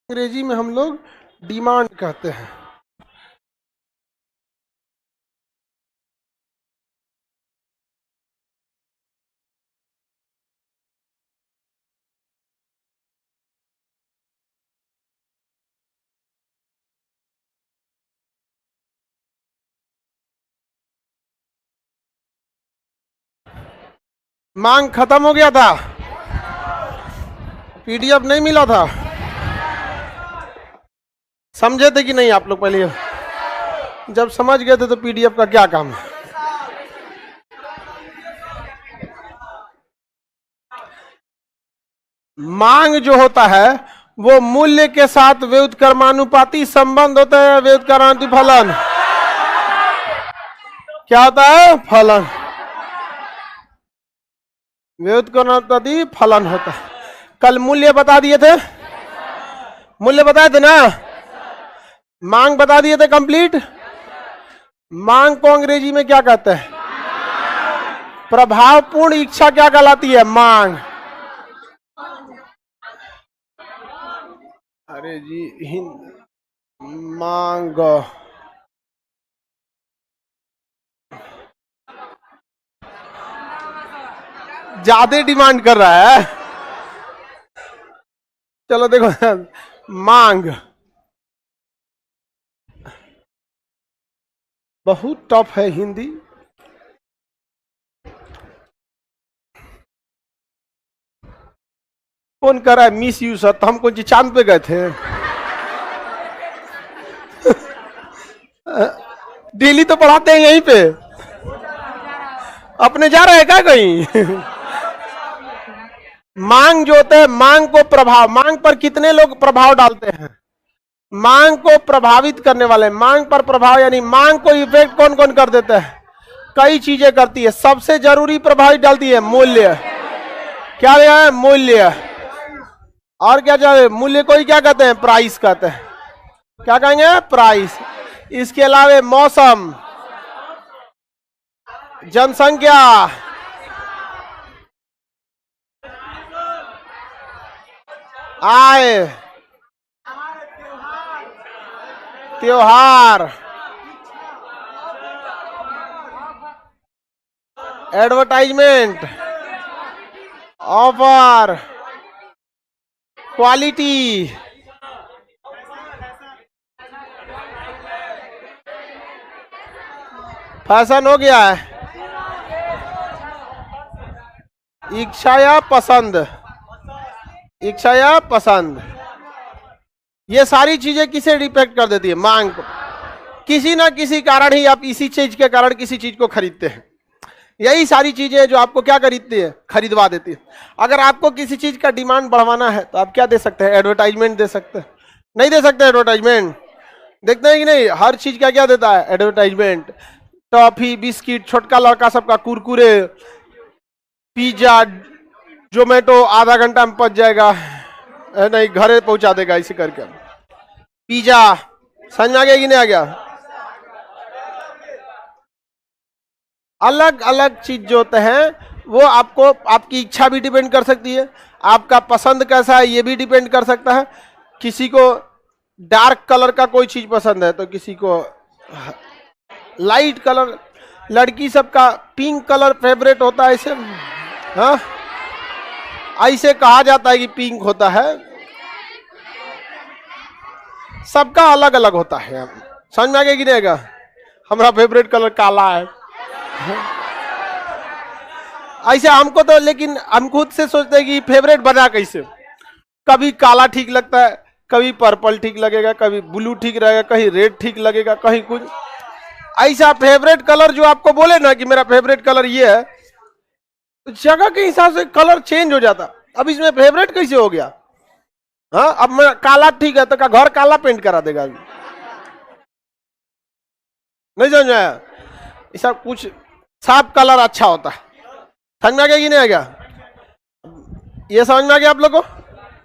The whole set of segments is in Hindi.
अंग्रेजी में हम लोग डिमांड कहते हैं। मांग खत्म हो गया था, पीडीएफ नहीं मिला था। समझे थे कि नहीं आप लोग? पहले जब समझ गए थे तो पीडीएफ का क्या काम है। मांग जो होता है वो मूल्य के साथ व्युत्क्रमानुपाती संबंध होता है। व्युत्क्रमानुपाती फलन क्या होता है? फलन। व्युत्क्रमानुपाती फलन होता है। कल मूल्य बता दिए थे, मूल्य बताए थे ना, मांग बता दिए थे कंप्लीट। मांग को अंग्रेजी में क्या कहते हैं? प्रभावपूर्ण इच्छा क्या कहलाती है? मांग। अरे जी मांग ज्यादा डिमांड कर रहा है। चलो देखो, मांग बहुत टफ है हिंदी। कौन कर रहा है मिस यूज? तो हम कौन चांद पे गए थे? डेली तो पढ़ाते हैं यहीं पे, अपने जा रहे हैं क्या कहीं? मांग जो होता है, मांग को प्रभाव, मांग पर कितने लोग प्रभाव डालते हैं? मांग को प्रभावित करने वाले, मांग पर प्रभाव यानी मांग को इफेक्ट कौन कौन कर देता है? कई चीजें करती है। सबसे जरूरी प्रभावित डालती है मूल्य। क्या है? मूल्य। और क्या चाहिए? मूल्य को ही क्या कहते हैं? प्राइस कहते हैं। क्या कहेंगे? प्राइस। इसके अलावा मौसम, जनसंख्या, आय, त्योहार, एडवर्टाइजमेंट, ऑफर, क्वालिटी, फैशन हो गया है, इच्छा या पसंद, इच्छा या पसंद। ये सारी चीजें किसे डिपेक्ट कर देती है? मांग को। किसी ना किसी कारण ही आप इसी चीज के कारण किसी चीज को खरीदते हैं। यही सारी चीजें जो आपको क्या खरीदती है? खरीदवा देती है। अगर आपको किसी चीज का डिमांड बढ़वाना है तो आप क्या दे सकते हैं? एडवर्टाइजमेंट दे सकते हैं। नहीं दे सकते एडवर्टाइजमेंट? देखते हैं कि नहीं? हर चीज का क्या देता है? एडवर्टाइजमेंट। टॉफी, बिस्किट, छोटका लड़का सबका कुरकुरे, पिज्जा, जोमेटो आधा घंटा में पहुंच जाएगा, नहीं घरे पहुंचा देगा, इसे करके। पिज्जा समझ में आ गया कि नहीं आ गया? अलग अलग चीज जो होते हैं वो आपको, आपकी इच्छा भी डिपेंड कर सकती है, आपका पसंद कैसा है ये भी डिपेंड कर सकता है। किसी को डार्क कलर का कोई चीज पसंद है तो किसी को लाइट कलर। लड़की सबका पिंक कलर फेवरेट होता है, ऐसे हाँ, ऐसे कहा जाता है कि पिंक होता है। सबका अलग अलग होता है। समझ में आ गया कि नहीं आएगा? हमारा फेवरेट कलर काला है। ऐसे हमको तो, लेकिन हम खुद से सोचते हैं कि फेवरेट बना कैसे। कभी काला ठीक लगता है, कभी पर्पल ठीक लगेगा, कभी ब्लू ठीक रहेगा, कहीं रेड ठीक लगेगा, कहीं कुछ। ऐसा फेवरेट कलर जो आपको बोले ना कि मेरा फेवरेट कलर ये है, जगह के हिसाब से कलर चेंज हो जाता। अब इसमें फेवरेट कैसे हो गया? हाँ, अब मैं काला ठीक है तो क्या घर काला पेंट करा देगा? अभी नहीं समझ में आया? ऐसा कुछ साफ कलर अच्छा होता है। समझ में आ गया कि नहीं आ गया? ये समझ में आ गया आप लोग को?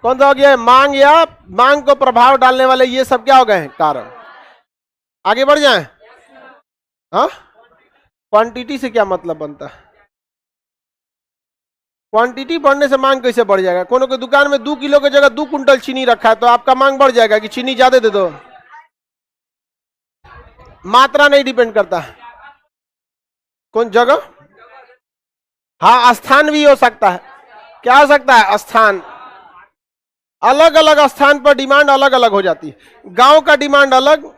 कौन सा हो गया है? मांग या मांग को प्रभाव डालने वाले ये सब क्या हो गए हैं? कारण। आगे बढ़ जाएं। हाँ, क्वांटिटी से क्या मतलब बनता है? क्वांटिटी बढ़ने से मांग कैसे बढ़ जाएगा? कोनो की दुकान में 2 किलो की जगह 2 कुंटल चीनी रखा है तो आपका मांग बढ़ जाएगा कि चीनी ज्यादा दे दो? मात्रा नहीं डिपेंड करता। कौन जगह? हाँ, स्थान भी हो सकता है। क्या हो सकता है? स्थान। अलग अलग स्थान पर डिमांड अलग अलग हो जाती है। गांव का डिमांड अलग,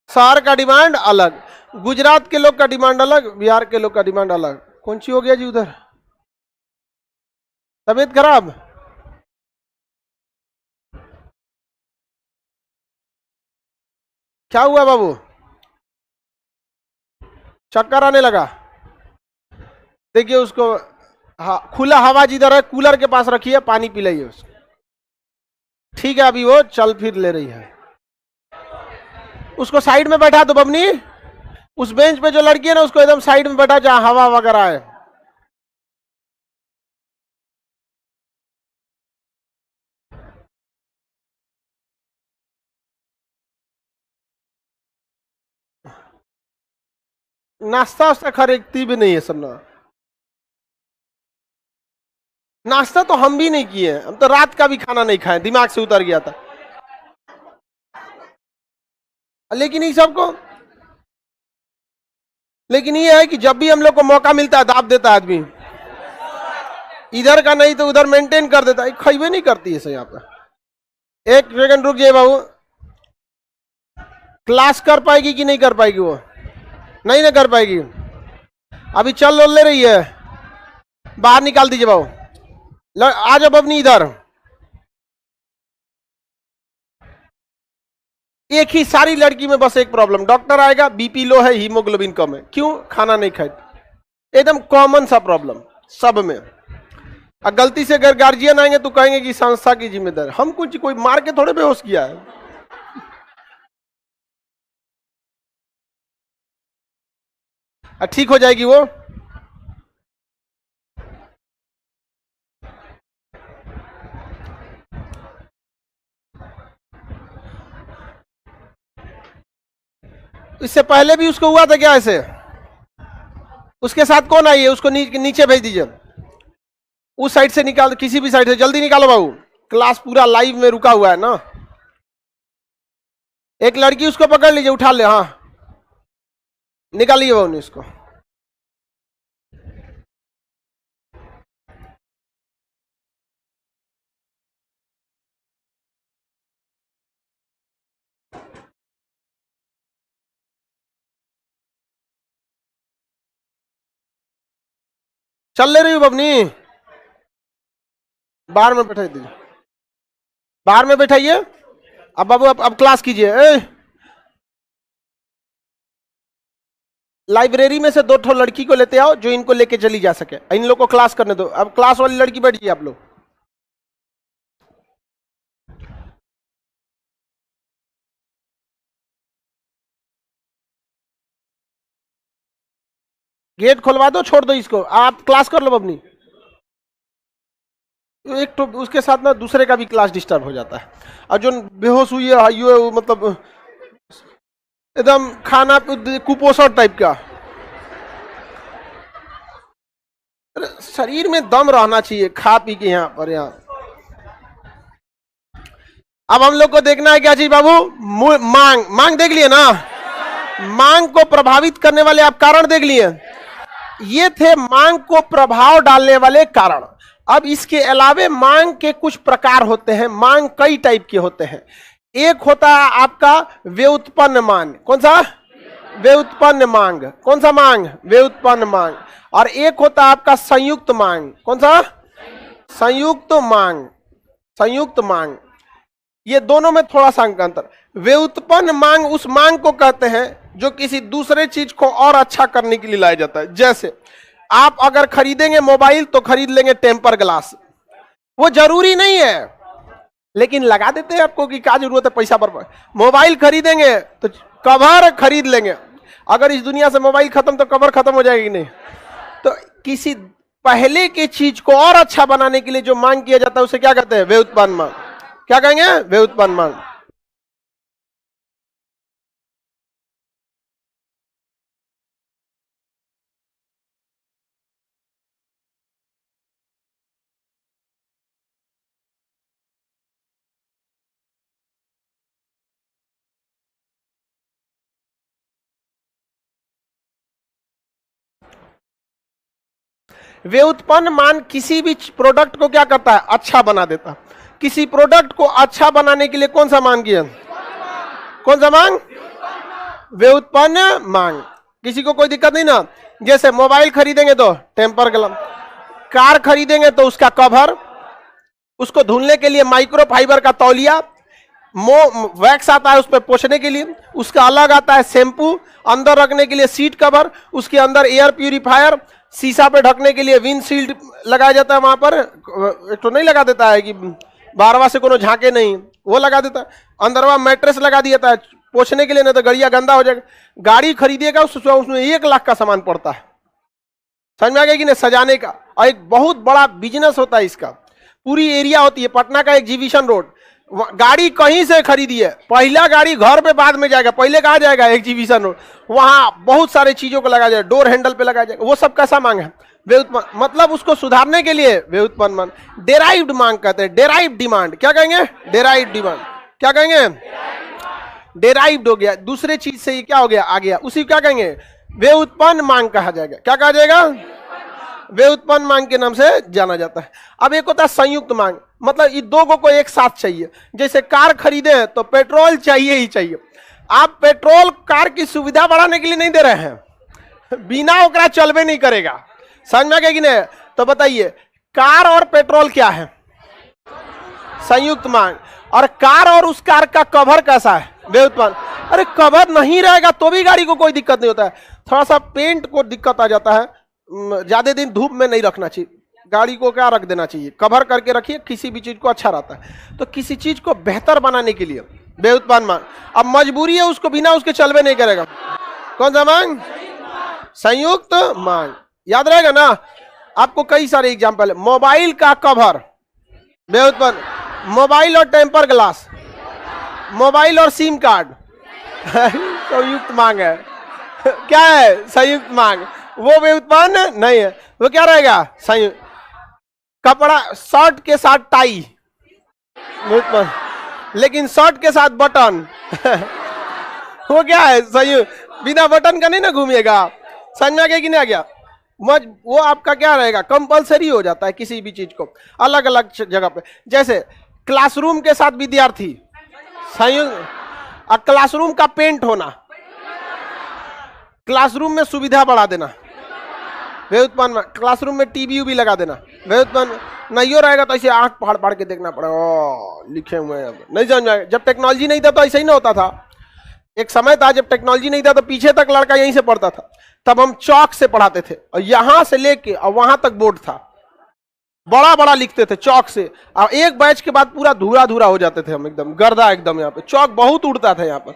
शहर का डिमांड अलग, गुजरात के लोग का डिमांड अलग, बिहार के लोग का डिमांड अलग। कौन सी हो गया जी उधर? तबीयत खराब? क्या हुआ बाबू? चक्कर आने लगा? देखिए उसको, हाँ, खुला हवा जिधर है कूलर के पास रखिए, पानी पिलाइए उसको। ठीक है, अभी वो चल फिर ले रही है। उसको साइड में बैठा दो बबनी। उस बेंच पे जो लड़की है ना उसको एकदम साइड में बैठा जहां हवा वगैरह है। नाश्ता वास्ता खरीदती भी नहीं है सब ना। नाश्ता तो हम भी नहीं किए, हम तो रात का भी खाना नहीं खाए, दिमाग से उतर गया था। लेकिन ये सबको, लेकिन ये है कि जब भी हम लोग को मौका मिलता है दाब देता है आदमी। इधर का नहीं तो उधर मेंटेन कर देता है, खैबे नहीं करती है सही। यहाँ पे एक सेकंड रुक जाइए बाबू। क्लास कर पाएगी कि नहीं कर पाएगी? वो नहीं ना कर पाएगी। अभी चल ले रही है, बाहर निकाल दीजिए बाबू। आ जाओ अपनी इधर। एक ही सारी लड़की में बस एक प्रॉब्लम, डॉक्टर आएगा बीपी लो है, हीमोग्लोबिन कम है, क्यों? खाना नहीं खाए। एकदम कॉमन सा प्रॉब्लम सब में। और गलती से अगर गार्जियन आएंगे तो कहेंगे कि संस्था की जिम्मेदारी। हम कुछ कोई मार के थोड़े बेहोश किया है। ठीक हो जाएगी वो। इससे पहले भी उसको हुआ था क्या ऐसे? उसके साथ कौन आई है? उसको नीचे भेज दीजिए। उस साइड से निकाल, किसी भी साइड से जल्दी निकालो बाबू। क्लास पूरा लाइव में रुका हुआ है ना। एक लड़की उसको पकड़ लीजिए, उठा ले। हाँ, निकालिए बाबू इसको। चल ले रही हूँ बबनी। बाहर में बैठा दीजिए, बाहर में बैठाइए। अब बाबू अब क्लास कीजिए। लाइब्रेरी में से 2 ठो लड़की को लेते आओ जो इनको लेके चली जा सके। इन लोग को क्लास करने दो। अब क्लास वाली लड़की बैठिए आप लोग। गेट खोलवा दो, छोड़ दो इसको, आप क्लास कर लो अपनी। एक तो उसके साथ ना दूसरे का भी क्लास डिस्टर्ब हो जाता है। और जो बेहोश हुई है ये मतलब एकदम खाना कुपोषण टाइप का। शरीर में दम रहना चाहिए खा पी के यहाँ पर। यहाँ अब हम लोग को देखना है क्या चीज बाबू? मांग। मांग देख लिए ना? मांग को प्रभावित करने वाले आप कारण देख लिए। ये थे मांग को प्रभाव डालने वाले कारण। अब इसके अलावे मांग के कुछ प्रकार होते हैं। मांग कई टाइप के होते हैं। एक होता है आपका व्युत्पन्न मांग। कौन सा? व्युत्पन्न मांग। कौन सा मांग? व्युत्पन्न मांग। और एक होता है आपका संयुक्त मांग। कौन सा? संयुक्त मांग। संयुक्त मांग। ये दोनों में थोड़ा सा अंतर। व्युत्पन्न मांग उस मांग को कहते हैं जो किसी दूसरे चीज को और अच्छा करने के लिए लाया जाता है। जैसे आप अगर खरीदेंगे मोबाइल तो खरीद लेंगे टेम्पर ग्लास। वो जरूरी नहीं है लेकिन लगा देते हैं आपको कि क्या जरूरत है, पैसा पर। मोबाइल खरीदेंगे तो कवर खरीद लेंगे। अगर इस दुनिया से मोबाइल खत्म तो कवर खत्म हो जाएगी नहीं। तो किसी पहले की चीज को और अच्छा बनाने के लिए जो मांग किया जाता है उसे क्या कहते हैं? व्युत्पन्न मांग। क्या कहेंगे? व्युत्पन्न मांग। व्युत्पन्न मान किसी भी प्रोडक्ट को क्या करता है, अच्छा बना देता है। किसी प्रोडक्ट को अच्छा बनाने के लिए कौन सा मान किया, कौन सा मान, व्युत्पन्न मांग। किसी को कोई दिक्कत नहीं ना, जैसे मोबाइल खरीदेंगे तो टेम्पर ग्लास, कार खरीदेंगे तो उसका कवर, उसको धुलने के लिए माइक्रोफाइबर का तौलिया, वैक्स आता है उस पर पोंछने के लिए, उसका अलग आता है शैम्पू, अंदर रखने के लिए सीट कवर, उसके अंदर एयर प्यूरिफायर, शीशा पे ढकने के लिए विंडशील्ड लगाया जाता है, वहां पर एक तो नहीं लगा देता है कि बारवा से कोनो झांके नहीं, वो लगा देता है, अंदरवा मैट्रेस लगा दिया जाता है पोंछने के लिए, नहीं तो गड़िया गंदा हो जाएगा। गाड़ी खरीदिएगा उसमें 1 लाख का सामान पड़ता है, समझ में आ गया कि नहीं, सजाने का। और एक बहुत बड़ा बिजनेस होता है इसका, पूरी एरिया होती है। पटना का एग्जीबिशन रोड, गाड़ी कहीं से खरीदी है, पहला गाड़ी घर पे बाद में जाएगा, पहले कहाँ जाएगा, एग्जीबिशन रोड, वहां बहुत सारे चीजों को लगाया जाएगा, डोर हैंडल पे लगाया जाएगा, वो सब कैसा मांग है, व्युत्पन्न, मतलब उसको सुधारने के लिए व्युत्पन्न मांग। डेराइव्ड मांग कहते हैं, डेराइव्ड डिमांड, क्या कहेंगे, डेराइव्ड डिमांड, क्या कहेंगे, डेराइव्ड हो गया, दूसरे चीज से ये क्या हो गया, आ गया, उसी क्या कहेंगे, व्युत्पन्न मांग कहा जाएगा। क्या कहा जाएगा, व्युत्पन्न मांग के नाम से जाना जाता है। अब एक होता है संयुक्त मांग, मतलब ये दो को एक साथ चाहिए। जैसे कार खरीदे हैं तो पेट्रोल चाहिए ही चाहिए। आप पेट्रोल कार की सुविधा बढ़ाने के लिए नहीं दे रहे हैं, बिना ओकरा चलबे नहीं करेगा, समझ में आ गया कि नहीं। तो बताइए कार और पेट्रोल क्या है, संयुक्त मांग। और कार और उस कार का कवर कैसा है, व्युत्पन्न। अरे कवर नहीं रहेगा तो भी गाड़ी को कोई दिक्कत नहीं होता है, थोड़ा सा पेंट को दिक्कत आ जाता है, ज्यादा दिन धूप में नहीं रखना चाहिए गाड़ी को, क्या रख देना चाहिए, कवर करके रखिए, किसी भी चीज को अच्छा रहता है। तो किसी चीज को बेहतर बनाने के लिए व्युत्पन्न मांग। अब मजबूरी है उसको, बिना उसके चलबे नहीं करेगा, कौन सा मांग, संयुक्त मांग। याद रहेगा ना, आपको कई सारे एग्जाम्पल है। मोबाइल का कवर व्युत्पन्न, मोबाइल और टेम्पर ग्लास, मोबाइल और सिम कार्ड संयुक्त मांग है। क्या है, संयुक्त मांग। वो व्युत्पन्न नहीं है, वो क्या रहेगा, संयुक्त। कपड़ा, शर्ट के साथ टाई व्युत्पन्न, लेकिन शर्ट के साथ बटन वो क्या है, संयुक्त। बिना बटन का नहीं ना घूमिएगा, समझ में आ गया कि नहीं आ गया। वो आपका क्या रहेगा, कंपलसरी हो जाता है किसी भी चीज को अलग अलग जगह पे। जैसे क्लासरूम के साथ विद्यार्थी, संयुक्त। क्लासरूम का पेंट होना, क्लासरूम में सुविधा बढ़ा देना, व्युत्पन्न। क्लासरूम में टीवी भी लगा देना, व्युत्पन्न। नहीं हो रहेगा तो ऐसे आंख फाड़ फाड़ के देखना पड़ेगा, लिखे हुए हैं, नहीं समझ में आएगा। जब टेक्नोलॉजी नहीं था तो ऐसा ही ना होता था। एक समय था जब टेक्नोलॉजी नहीं था तो पीछे तक लड़का यहीं से पढ़ता था, तब हम चौक से पढ़ाते थे, और यहां से लेके और वहां तक बोर्ड था, बड़ा बड़ा लिखते थे चौक से। और एक बैच के बाद पूरा धूरा धूरा हो जाते थे हम, एकदम गर्दा, एकदम यहाँ पे चौक बहुत उड़ता था यहाँ पर।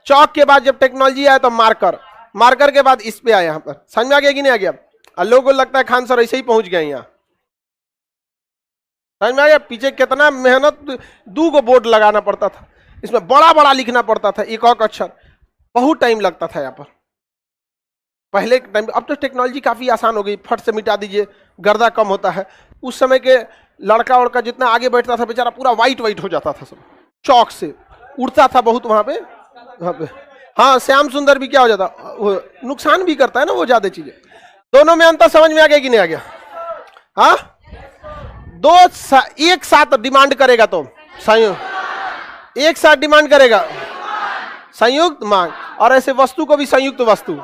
चौक के बाद जब टेक्नोलॉजी आया तो मार्कर, मार्कर के बाद इस पे आया, यहाँ पर समझ में आ गया कि नहीं आ गया। और लोगों को लगता है खान सर ऐसे ही पहुंच गए यहाँ, समझ में आ गया। पीछे कितना मेहनत, 2 बोर्ड लगाना पड़ता था, इसमें बड़ा बड़ा लिखना पड़ता था, एक अक्षर, बहुत टाइम लगता था यहाँ पर पहले टाइम। अब तो टेक्नोलॉजी काफी आसान हो गई, फट से मिटा दीजिए, गर्दा कम होता है। उस समय के लड़का उड़का जितना आगे बैठता था बेचारा पूरा वाइट वाइट हो जाता था, सब चौक से उड़ता था बहुत वहां पे, वहां पे। हाँ, श्याम सुंदर भी क्या हो जाता, नुकसान भी करता है ना वो ज्यादा चीजें। दोनों में अंतर समझ में आ गया कि नहीं आ गया। हाँ, एक साथ डिमांड करेगा तो संयुक्त, एक साथ डिमांड करेगा संयुक्त मांग। और ऐसे वस्तु को भी संयुक्त वस्तु,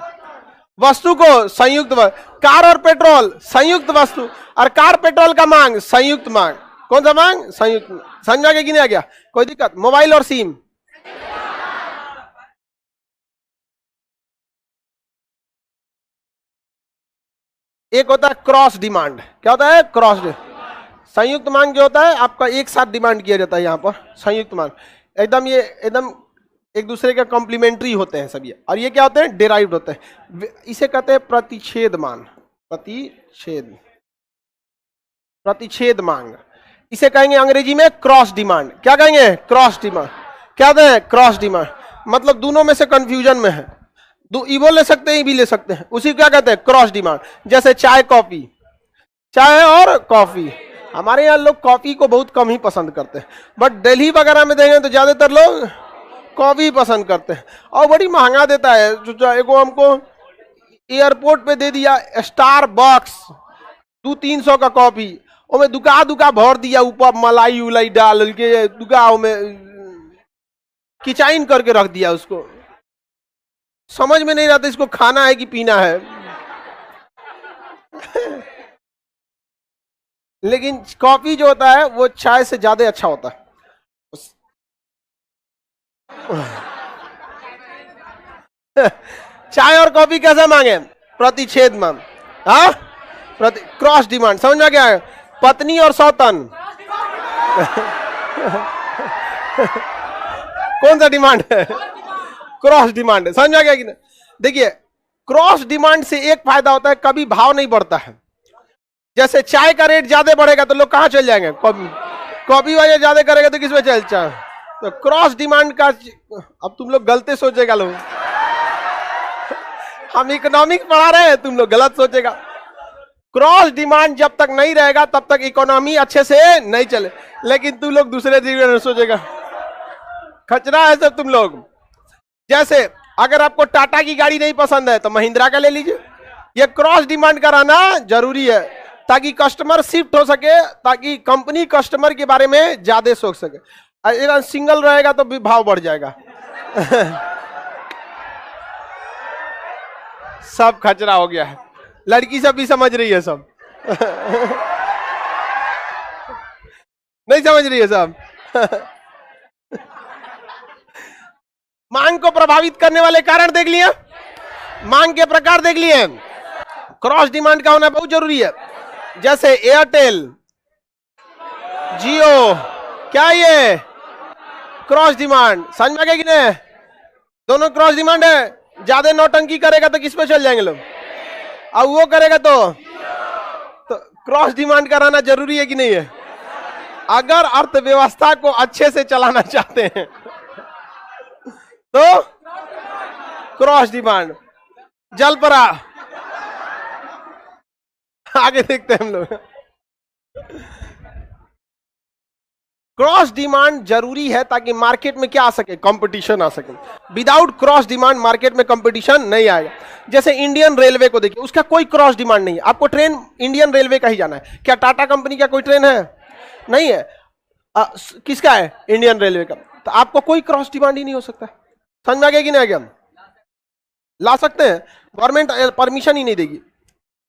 वस्तु को संयुक्त, कार और पेट्रोल संयुक्त वस्तु, और कार पेट्रोल का मांग संयुक्त मांग। कौन सा मांग, संयुक्त। समझ में आ गया कि नहीं आ गया, कोई दिक्कत। मोबाइल और सिम, एक होता है क्रॉस डिमांड। क्या होता है, क्रॉस डिमांड। संयुक्त मांग जो होता है आपका एक साथ डिमांड किया जाता है, यहाँ पर संयुक्त मांग एकदम, ये एकदम एक दूसरे के कॉम्प्लीमेंट्री होते हैं सब ये। और ये क्या होते हैं, डेराइव्ड होते हैं। इसे कहते हैं प्रतिच्छेद मान, प्रतिच्छेद, प्रतिच्छेद मांग। इसे कहेंगे अंग्रेजी में क्रॉस डिमांड। क्या कहेंगे, क्रॉस डिमांड। क्या कहते हैं, क्रॉस डिमांड। मतलब दोनों में से कंफ्यूजन में है, ये वो ले सकते हैं, ये भी ले सकते हैं, उसी क्या कहते हैं, क्रॉस डिमांड। जैसे चाय कॉफी, चाय और कॉफी। हमारे यहाँ लोग कॉफी को बहुत कम ही पसंद करते हैं, बट दिल्ली वगैरह में देंगे तो ज्यादातर लोग कॉफी पसंद करते हैं, और बड़ी महंगा देता है। एगो हमको एयरपोर्ट पे दे दिया स्टारबक्स, 200-300 का कॉपी, ओमे दुका दुका भर दिया, ऊपर मलाई उलाई डाल के दुका में किचाइन करके रख दिया। उसको समझ में नहीं रहता इसको खाना है कि पीना है। लेकिन कॉफी जो होता है वो चाय से ज्यादा अच्छा होता है। चाय और कॉफी कैसे मांगे? प्रतिच्छेद मांग, हाँ, प्रति क्रॉस डिमांड। समझ में क्या है? पत्नी और सौतन कौन सा डिमांड है? क्रॉस डिमांड है। समझ में क्या कि नहीं? देखिए, क्रॉस डिमांड से एक फायदा होता है, कभी भाव नहीं बढ़ता है। जैसे चाय का रेट ज्यादा बढ़ेगा तो लोग कहां चल जाएंगे? कॉफी वाले ज्यादा करेगा तो किस पे चल जाए? तो क्रॉस डिमांड का, अब तुम लोग गलत सोचेगा लोग, हम इकोनॉमिक्स पढ़ा रहे हैं, तुम लोग गलत सोचेगा। क्रॉस डिमांड जब तक नहीं रहेगा तब तक इकोनॉमी अच्छे से नहीं चले। लेकिन तुम लोग दूसरे तरीके में सोचेगा, खचरा है सब तुम लोग। जैसे अगर आपको टाटा की गाड़ी नहीं पसंद है तो महिंद्रा का ले लीजिए। ये क्रॉस डिमांड कराना जरूरी है ताकि कस्टमर शिफ्ट हो सके, ताकि कंपनी कस्टमर के बारे में ज्यादा सोच सके। अगर सिंगल रहेगा तो भी भाव बढ़ जाएगा। सब खचरा हो गया है। लड़की सब भी समझ रही है, सब नहीं समझ रही है सब। मांग को प्रभावित करने वाले कारण देख लिए, मांग के प्रकार देख लिए। क्रॉस डिमांड का होना बहुत जरूरी है। जैसे एयरटेल, जियो, क्या ये क्रॉस डिमांड? समझ में आ गया कि नहीं? दोनों क्रॉस डिमांड है। ज्यादा नौटंकी करेगा तो किस पे चल जाएंगे लोग, और वो करेगा तो क्रॉस डिमांड कराना जरूरी है कि नहीं है? अगर अर्थव्यवस्था को अच्छे से चलाना चाहते हैं तो क्रॉस डिमांड। जल परा, आगे देखते हैं हम लोग। क्रॉस डिमांड जरूरी है ताकि मार्केट में क्या आ सके? कंपटीशन आ सके। विदाउट क्रॉस डिमांड मार्केट में कंपटीशन नहीं आएगा। जैसे इंडियन रेलवे को देखिए, उसका कोई क्रॉस डिमांड नहीं है। आपको ट्रेन इंडियन रेलवे का ही जाना है। क्या टाटा कंपनी का कोई ट्रेन है? नहीं है। किसका है? इंडियन रेलवे का। तो आपको कोई क्रॉस डिमांड ही नहीं हो सकता। समझ में आ गया कि नहीं आ गया? ला सकते हैं, गवर्नमेंट परमिशन ही नहीं देगी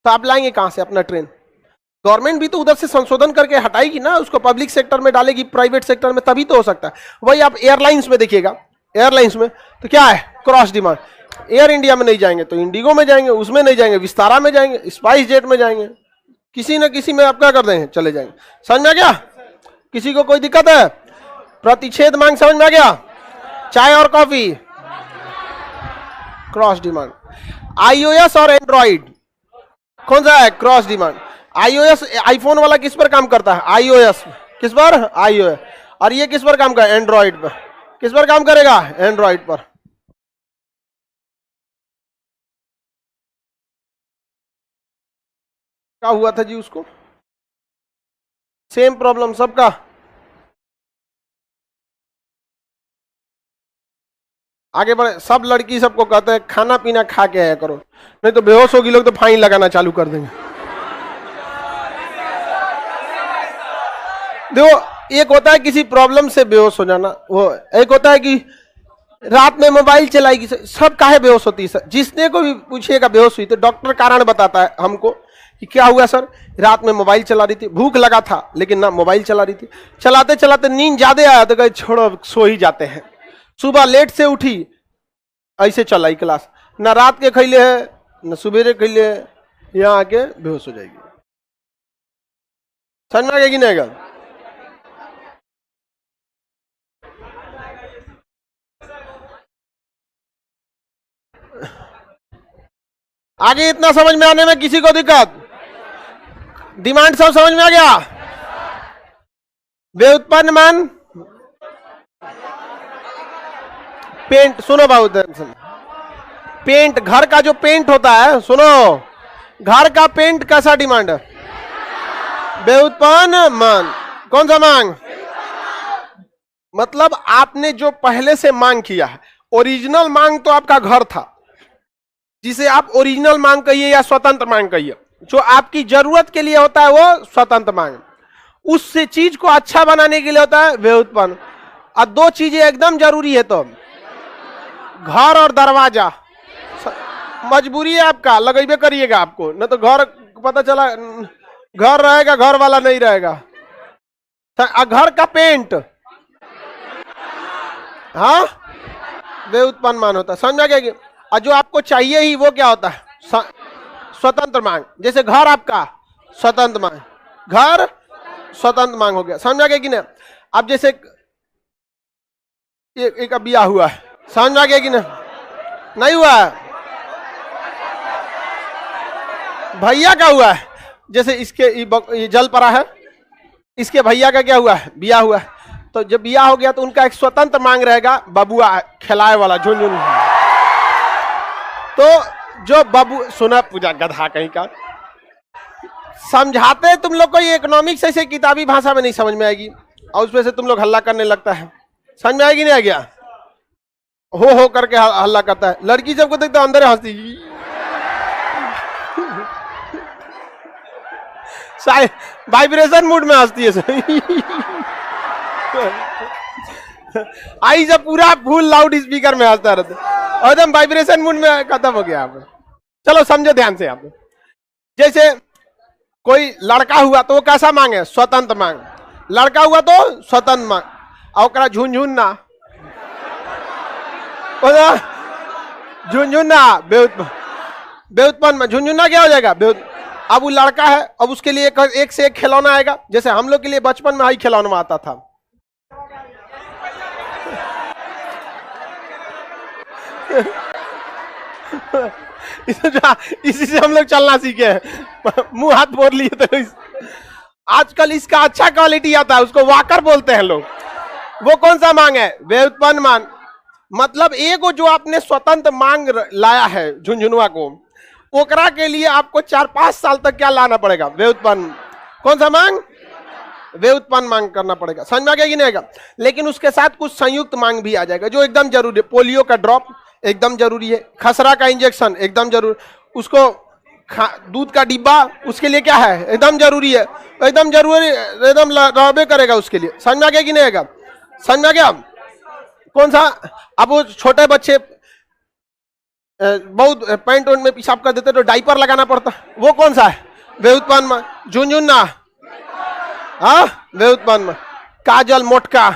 तो आप लाएंगे कहां से अपना ट्रेन? गवर्नमेंट भी तो उधर से संशोधन करके हटाएगी ना, उसको पब्लिक सेक्टर में डालेगी, प्राइवेट सेक्टर में, तभी तो हो सकता है। वही आप एयरलाइंस में देखिएगा, एयरलाइंस में तो क्या है? Cross demand. एयर इंडिया में नहीं जाएंगे तो इंडिगो में जाएंगे, उसमें नहीं जाएंगे विस्तारा में जाएंगे, स्पाइस जेट में जाएंगे, किसी न किसी में आप क्या कर देंगे? चले जाएंगे। समझ में आ गया? किसी को कोई दिक्कत है? प्रतिच्छेद मांग समझ में आ गया? चाय और कॉफी क्रॉस डिमांड। आईओएस और एंड्रॉइड कौन सा है? Cross demand. आईओएस, आईफोन वाला किस पर काम करता है? आईओएस। किस पर? आईओएस। और ये किस पर काम करेगा? एंड्रॉइड पर। किस पर काम करेगा? एंड्रॉइड पर। क्या हुआ था जी उसको? सेम प्रॉब्लम सबका। आगे बढ़े। सब लड़की सबको कहते हैं खाना पीना खा के आया करो, नहीं तो बेहोश होगी लोग तो फाइन लगाना चालू कर देंगे। देखो, एक होता है किसी प्रॉब्लम से बेहोश हो जाना, वो एक होता है कि रात में मोबाइल चलाएगी। सब काहे बेहोश होती है? सर जिसने को भी पूछिएगा बेहोश हुई तो डॉक्टर कारण बताता है हमको कि क्या हुआ सर, रात में मोबाइल चला रही थी, भूख लगा था लेकिन ना मोबाइल चला रही थी, चलाते चलाते नींद ज्यादा आया तो कहे छोड़ो सो ही जाते हैं। सुबह लेट से उठी, ऐसे चलाई क्लास, ना रात के खैले है न सुबेरे खैले है, यहाँ आके बेहोश हो जाएगी। समझ में आ गया कि नहीं आएगा? आगे इतना समझ में आने में किसी को दिक्कत? डिमांड सब समझ में आ गया? व्युत्पन्न मान पेंट, सुनो बाबू ध्यान से। पेंट, घर का जो पेंट होता है, सुनो, घर का पेंट कैसा डिमांड है? व्युत्पन्न मान। कौन सा मांग? मतलब आपने जो पहले से मांग किया है, ओरिजिनल मांग तो आपका घर था, जिसे आप ओरिजिनल मांग कहिए या स्वतंत्र मांग कहिए, जो आपकी जरूरत के लिए होता है वो स्वतंत्र मांग, उससे चीज को अच्छा बनाने के लिए होता है व्युत्पन्न। और दो चीजें एकदम जरूरी है, तो घर और दरवाजा मजबूरी है आपका, लगेबे करिएगा आपको, न तो घर पता चला घर रहेगा घर वाला नहीं रहेगा। घर का पेंट, हाँ व्युत्पन्न मान होता है, समझा गया। और जो आपको चाहिए ही वो क्या होता है स्वतंत्र मांग। जैसे घर आपका स्वतंत्र मांग, घर स्वतंत्र मांग हो गया, समझा गया कि नहीं। अब जैसे एक ब्याह हुआ है, समझा गया कि नहीं हुआ है, भैया का हुआ है। जैसे इसके ये जल पड़ा है, इसके भैया का क्या हुआ है, ब्याह हुआ है। तो जब ब्याह हो गया तो उनका एक स्वतंत्र मांग रहेगा, बबुआ खिलाए वाला झुनझुन। तो जो बबू सुना पूजा गधा कहीं का, समझाते तुम लोग को ये इकोनॉमिक्स ऐसे किताबी भाषा में नहीं समझ में आएगी, और उसमें से तुम लोग हल्ला करने लगता है। समझ में आएगी नहीं आ गया, हो करके हल्ला करता है। लड़की सबको देखते अंदर हंसती, वाइब्रेशन मूड में हंसती है। आई जब पूरा फुल लाउड स्पीकर में हंसता रहता, और एकदम वाइब्रेशन मूड में खत्म हो गया। आप चलो समझो ध्यान से। आप जैसे कोई लड़का हुआ तो वो कैसा मांगे, स्वतंत्र मांग। लड़का हुआ तो स्वतंत्र मांग, और झुनझुन ना झुनझुना व्युत्पन्न में झुनझुना क्या हो जाएगा अब वो लड़का है, अब उसके लिए एक से एक खिलौना आएगा। जैसे हम लोग के लिए बचपन में ही खिलौना में आता था, इसी से हम लोग चलना सीखे हैं, मुंह हाथ बोल लिए। तो आजकल इसका अच्छा क्वालिटी आता है, उसको वाकर बोलते हैं लोग। वो कौन सा मांग है, व्युत्पन्न मांग। मतलब एक जो आपने स्वतंत्र मांग लाया है झुनझुनुआ को, ओकरा के लिए आपको 4-5 साल तक क्या लाना पड़ेगा, व्युत्पन्न। कौन सा मांग, व्युत्पन्न मांग करना पड़ेगा। समझ में आ गया कि नहीं आएगा। लेकिन उसके साथ कुछ संयुक्त मांग भी आ जाएगा जो एकदम जरूरी है। पोलियो का ड्रॉप एकदम जरूरी है, खसरा का इंजेक्शन एकदम जरूरी, उसको दूध का डिब्बा उसके लिए क्या है, एकदम जरूरी है, एकदम जरूरी, एकदम रहबे करेगा उसके लिए। समझ में आ गया कि नहीं आएगा। समझ में आ गया। कौन सा, अब वो छोटे बच्चे बहुत पैंट में पेशाब कर देते तो डाइपर लगाना पड़ता, वो कौन सा है, व्युत्पन्न में। झुनझुना, हाँ व्युत्पन्न में। काजल मोटका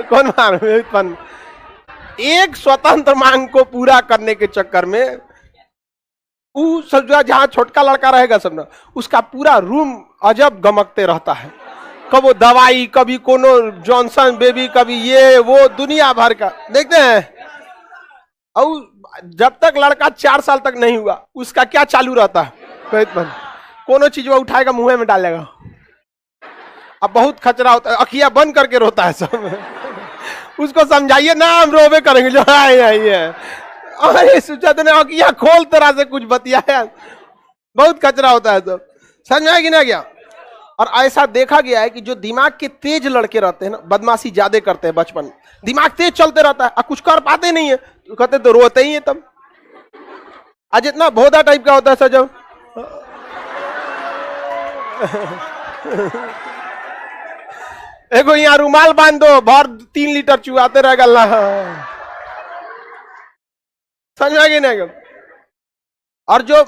कौन मांग, व्युत्पन्न। एक स्वतंत्र मांग को पूरा करने के चक्कर में सब जहां छोटका लड़का रहेगा सब ना, उसका पूरा रूम अजब गमकते रहता है। कभी दवाई, कभी कोनो जॉनसन बेबी, कभी ये वो दुनिया भर का देखते हैं। और जब तक लड़का 4 साल तक नहीं हुआ उसका क्या चालू रहता है, व्युत्पन्न। कोनो चीज वो उठाएगा मुंह में डालेगा। अब बहुत खचरा होता है, अखियां बंद करके रोता है सब। उसको समझाइए ना, हम रोबे करेंगे जो है। अरे सोचा तो अखियां खोल तरह से कुछ बतियाया, बहुत खचरा होता है सब। समझ में आया कि नहीं गया। और ऐसा देखा गया है कि जो दिमाग के तेज लड़के रहते हैं ना, बदमाशी ज्यादा करते हैं बचपन में, दिमाग तेज चलते रहता है और कुछ कर पाते नहीं है, तो कहते तो रोते ही है तब। आज इतना भोदा टाइप का होता है सर जब एगो यहाँ रुमाल बांध दो, भर 3 लीटर चुआते रहेगा। समझ में आ गया नहीं। और जो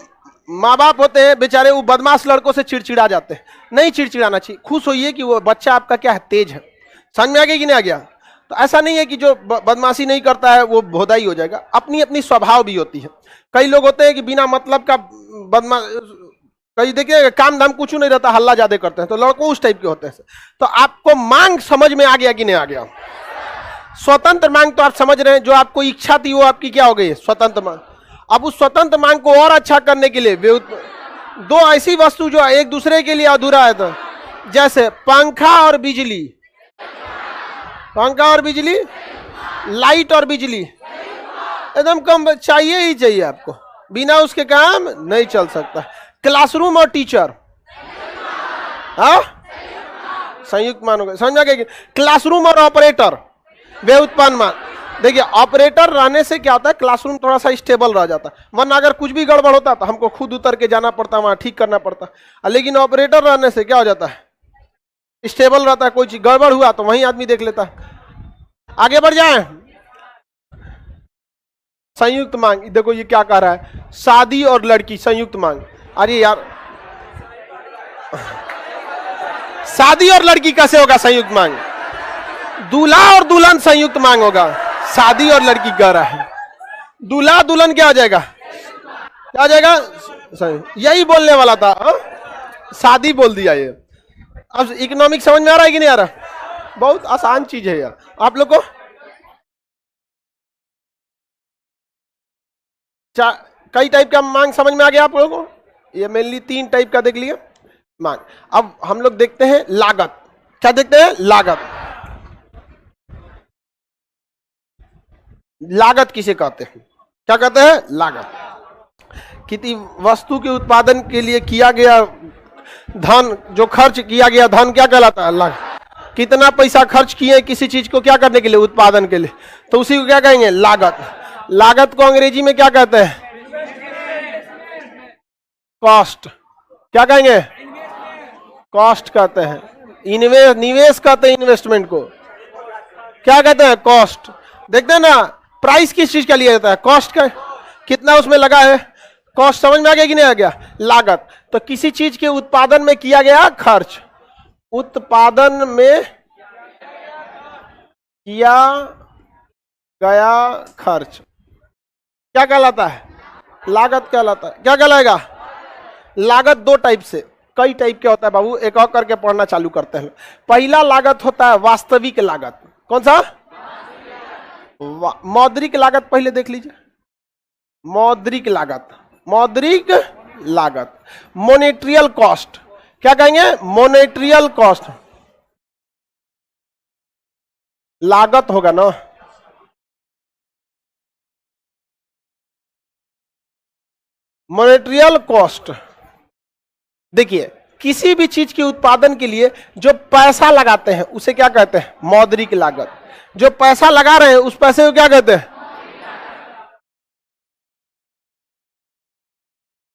माँ बाप होते हैं बेचारे, वो बदमाश लड़कों से चिड़चिड़ा जाते हैं। नहीं चिड़चिड़ाना चाहिए, खुश होइए कि वो बच्चा आपका क्या है, तेज है। समझ में आ गया कि नहीं आ गया। तो ऐसा नहीं है कि जो बदमाशी नहीं करता है वो भोदा ही हो जाएगा, अपनी अपनी स्वभाव भी होती है। कई लोग होते हैं कि बिना मतलब का बदमाश, कई देखिए काम धाम कुछ नहीं रहता, हल्ला ज्यादा करते हैं, तो लड़कों उस टाइप के होते हैं। तो आपको मांग समझ में आ गया कि नहीं आ गया। स्वतंत्र मांग तो आप समझ रहे हैं, जो आपको इच्छा थी वो आपकी क्या हो गई, स्वतंत्र मांग। अब उस स्वतंत्र मांग को और अच्छा करने के लिए दो ऐसी वस्तु जो एक दूसरे के लिए अधूरा है, तो जैसे पंखा और बिजली, पंखा और बिजली, लाइट और बिजली एकदम कम चाहिए ही चाहिए आपको, बिना उसके काम नहीं चल सकता। क्लासरूम और टीचर, हाँ संयुक्त मान हो गए। समझा गया। क्लासरूम और ऑपरेटर, व्युत्पन्न मान। देखिए ऑपरेटर रहने से क्या होता है, क्लासरूम थोड़ा सा स्टेबल रह जाता है, वरना अगर कुछ भी गड़बड़ होता तो हमको खुद उतर के जाना पड़ता, वहां ठीक करना पड़ता। लेकिन ऑपरेटर रहने से क्या हो जाता है, स्टेबल रहता है, कोई चीज गड़बड़ हुआ तो वहीं आदमी देख लेता है। आगे बढ़ जाए। संयुक्त मांग, देखो ये क्या कह रहा है, शादी और लड़की संयुक्त मांग। अरे यार शादी और लड़की कैसे होगा संयुक्त मांग, दूल्हा और दुल्हन संयुक्त मांग होगा, शादी और लड़की कह रहा है, दूल्हा दुल्हन क्या आ जाएगा, क्या आ जाएगा, यही बोलने वाला था हा? शादी बोल दिया ये। अब इकोनॉमिक समझ में आ रहा है कि नहीं आ रहा, बहुत आसान चीज है यार आप लोग को। कई टाइप का मांग समझ में आ गया आप लोगों को, ये मेनली 3 टाइप का देख लिया मांग। अब हम लोग देखते हैं लागत, क्या देखते हैं, लागत। लागत किसे कहते हैं, क्या कहते हैं, लागत। किसी वस्तु के उत्पादन के लिए किया गया धन, जो खर्च किया गया धन क्या कहलाता है, लागत। कितना पैसा खर्च किए किसी चीज को क्या करने के लिए, उत्पादन के लिए, तो उसी को क्या कहेंगे, लागत। लागत को अंग्रेजी में क्या कहते हैं, कॉस्ट। क्या कहेंगे, कॉस्ट कहते हैं। निवेश कहते हैं इन्वेस्टमेंट को, क्या कहते हैं, कॉस्ट। देखते हैं ना, प्राइस किस चीज का लिया जाता है, कॉस्ट का, कितना उसमें लगा है, कॉस्ट। समझ में आ गया कि नहीं आ गया, लागत। तो किसी चीज के उत्पादन में किया गया खर्च, उत्पादन में किया गया खर्च क्या कहलाता है, लागत कहलाता है। क्या कहलाएगा, लागत 2 टाइप से, कई टाइप के होता है बाबू, एक और करके पढ़ना चालू करते हैं। पहला लागत होता है वास्तविक लागत, कौन सा, मौद्रिक लागत पहले देख लीजिए, मौद्रिक लागत, मौद्रिक लागत। मोनेट्रियल कॉस्ट, क्या कहेंगे, मोनेट्रियल कॉस्ट, लागत होगा ना, मोनेट्रियल कॉस्ट। देखिए किसी भी चीज के उत्पादन के लिए जो पैसा लगाते हैं उसे क्या कहते हैं, मौद्रिक लागत। जो पैसा लगा रहे हैं उस पैसे को क्या कहते हैं,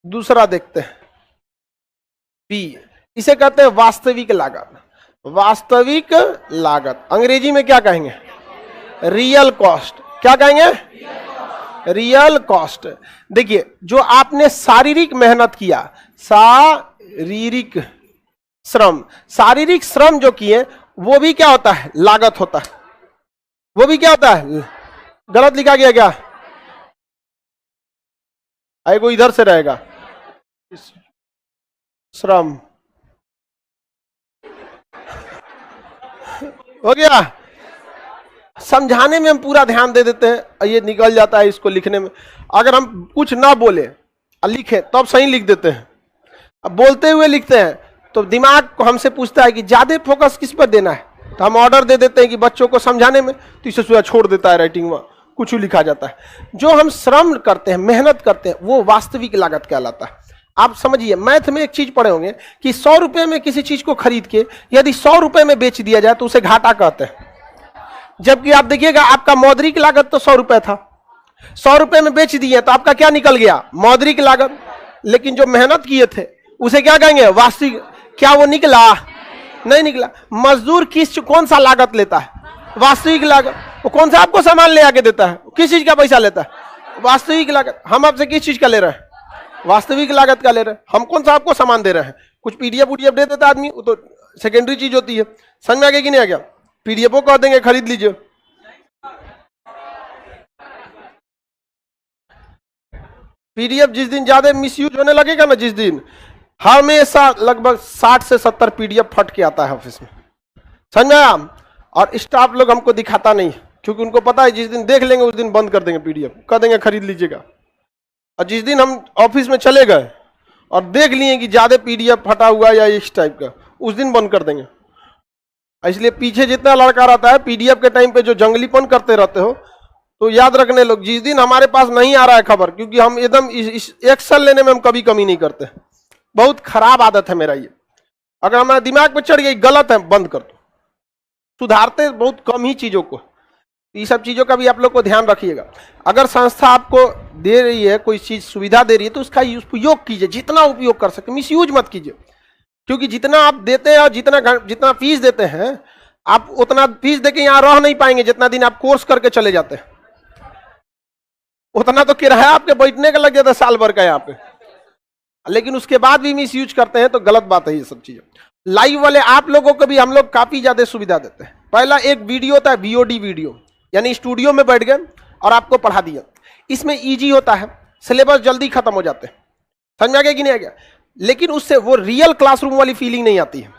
दूसरा देखते हैं बी, इसे कहते हैं वास्तविक लागत। वास्तविक लागत अंग्रेजी में क्या कहेंगे, रियल कॉस्ट। क्या कहेंगे, रियल कॉस्ट। देखिए जो आपने शारीरिक मेहनत किया, शारीरिक श्रम, शारीरिक श्रम जो किए वो भी क्या होता है, लागत होता है। वो भी क्या होता है, गलत लिखा गया क्या, आएगो इधर से रहेगा, श्रम हो गया। समझाने में हम पूरा ध्यान दे देते हैं, ये निकल जाता है इसको लिखने में। अगर हम कुछ ना बोले और लिखें तो अब सही लिख देते हैं, अब बोलते हुए लिखते हैं तो दिमाग को हमसे पूछता है कि ज्यादा फोकस किस पर देना है, तो हम ऑर्डर दे देते हैं कि बच्चों को समझाने में, तो इसे सुबह छोड़ देता है राइटिंग में, कुछ लिखा जाता है। जो हम श्रम करते हैं, मेहनत करते हैं, वो वास्तविक लागत कहलाता है। आप समझिए, मैथ में एक चीज पढ़े होंगे कि 100 रुपए में किसी चीज को खरीद के यदि 100 रुपए में बेच दिया जाए तो उसे घाटा कहते हैं। जबकि आप देखिएगा आपका मौद्रिक लागत तो 100 रुपए था, 100 रुपए में बेच दिए तो आपका क्या निकल गया, मौद्रिक लागत। लेकिन जो मेहनत किए थे उसे क्या कहेंगे, वास्तविक। क्या वो निकला, नहीं निकला। मजदूर कौन सा लागत लेता है, वास्तविक लागत। वो कौन सा आपको सामान ले आके देता है, किस चीज का पैसा लेता है, वास्तविक लागत। हम आपसे किस चीज का ले रहे हैं, वास्तविक लागत का ले रहे हैं। हम कौन सा आपको सामान दे रहे हैं, कुछ पीडीएफ उडीएफ दे देता आदमी, वो तो सेकेंडरी चीज होती है। समझ में आ गया कि नहीं आ गया, पीडीएफ कह देंगे खरीद लीजिए। पीडीएफ जिस दिन ज्यादा मिसयूज होने लगेगा ना, जिस दिन, हमेशा लगभग 60 से 70 पीडीएफ फट के आता है ऑफिस में। समझ में आया। और स्टाफ लोग हमको दिखाता नहीं, क्योंकि उनको पता है जिस दिन देख लेंगे उस दिन बंद कर देंगे पीडीएफ, कह देंगे खरीद लीजिएगा। और जिस दिन हम ऑफिस में चले गए और देख लिए कि ज्यादा पीडीएफ फटा हुआ या इस टाइप का, उस दिन बंद कर देंगे। इसलिए पीछे जितना लड़का रहता है पीडीएफ के टाइम पे जो जंगलीपन करते रहते हो, तो याद रखने लोग, जिस दिन हमारे पास नहीं आ रहा है खबर, क्योंकि हम एकदम एक्शन लेने में हम कभी कमी नहीं करते, बहुत खराब आदत है मेरा ये। अगर हमारे दिमाग पे चढ़ गई गलत है, बंद कर दो। सुधारते बहुत कम ही चीजों को, ये सब चीजों का भी आप लोग को ध्यान रखिएगा। अगर संस्था आपको दे रही है कोई चीज सुविधा दे रही है तो उसका उपयोग कीजिए, जितना उपयोग कर सके, मिसयूज मत कीजिए। क्योंकि जितना आप देते हैं और जितना फीस देते हैं, आप उतना फीस देके यहाँ रह नहीं पाएंगे। जितना दिन आप कोर्स करके चले जाते हैं उतना तो किराया आपके बैठने का लग जाता है साल भर का यहाँ पे, लेकिन उसके बाद भी मिस यूज करते हैं तो गलत बात है ये सब चीजें। लाइव वाले आप लोगों को भी हम लोग काफी ज्यादा सुविधा देते हैं। पहला एक वीडियो होता है VOD वीडियो, यानी स्टूडियो में बैठ गए और आपको पढ़ा दिया। इसमें इजी होता है, सिलेबस जल्दी खत्म हो जाते हैं, समझ में आ गया कि नहीं आ गया? लेकिन उससे वो रियल क्लासरूम वाली फीलिंग नहीं आती है,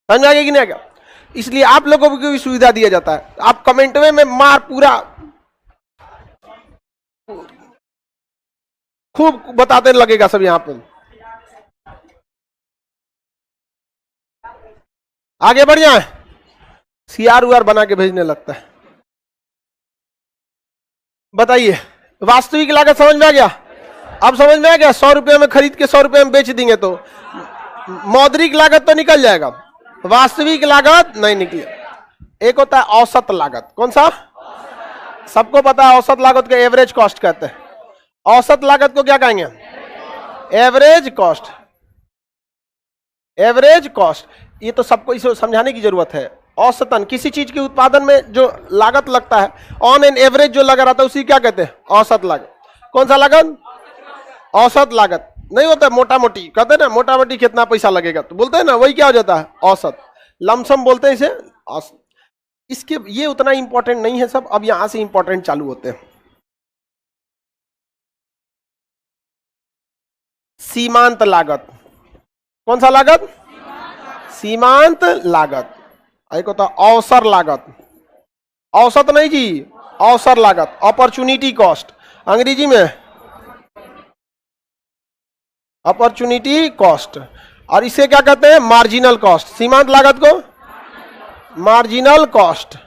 समझ में आ गया कि नहीं आ गया? इसलिए आप लोगों को भी सुविधा दिया जाता है। आप कमेंट में मार पूरा खूब बताते लगेगा सब यहां पर। आगे बढ़ जाए, CR बना के भेजने लगता है। बताइए, वास्तविक लागत समझ में आ गया? अब समझ में आ गया? 100 रुपये में खरीद के 100 रुपये में बेच देंगे तो मौद्रिक लागत तो निकल जाएगा, वास्तविक लागत नहीं निकले। एक होता है औसत लागत। कौन सा? सबको पता है औसत लागत को एवरेज कॉस्ट कहते हैं। औसत लागत को क्या कहेंगे? Average cost. एवरेज कॉस्ट, ये तो सबको इसे समझाने की जरूरत है। औसतन किसी चीज के उत्पादन में जो लागत लगता है, ऑन एन एवरेज जो लगा रहता है उसी क्या कहते हैं? औसत लागत। कौन सा लागत? औसत लागत। नहीं होता है मोटा मोटी, कहते हैं ना मोटा मोटी कितना पैसा लगेगा, तो बोलते हैं ना, वही क्या हो जाता है? औसत। लमसम बोलते हैं इसे औसत। इसके ये उतना इंपॉर्टेंट नहीं है सब, अब यहां से इंपॉर्टेंट चालू होते हैं। सीमांत लागत। कौन सा लागत? सीमांत लागत। एक होता है अवसर लागत। औसत नहीं जी, अवसर लागत, अपॉर्चुनिटी कॉस्ट, अंग्रेजी में अपॉर्चुनिटी कॉस्ट। और इसे क्या कहते हैं? Marginal cost. सीमांत लागत को मार्जिनल कॉस्ट।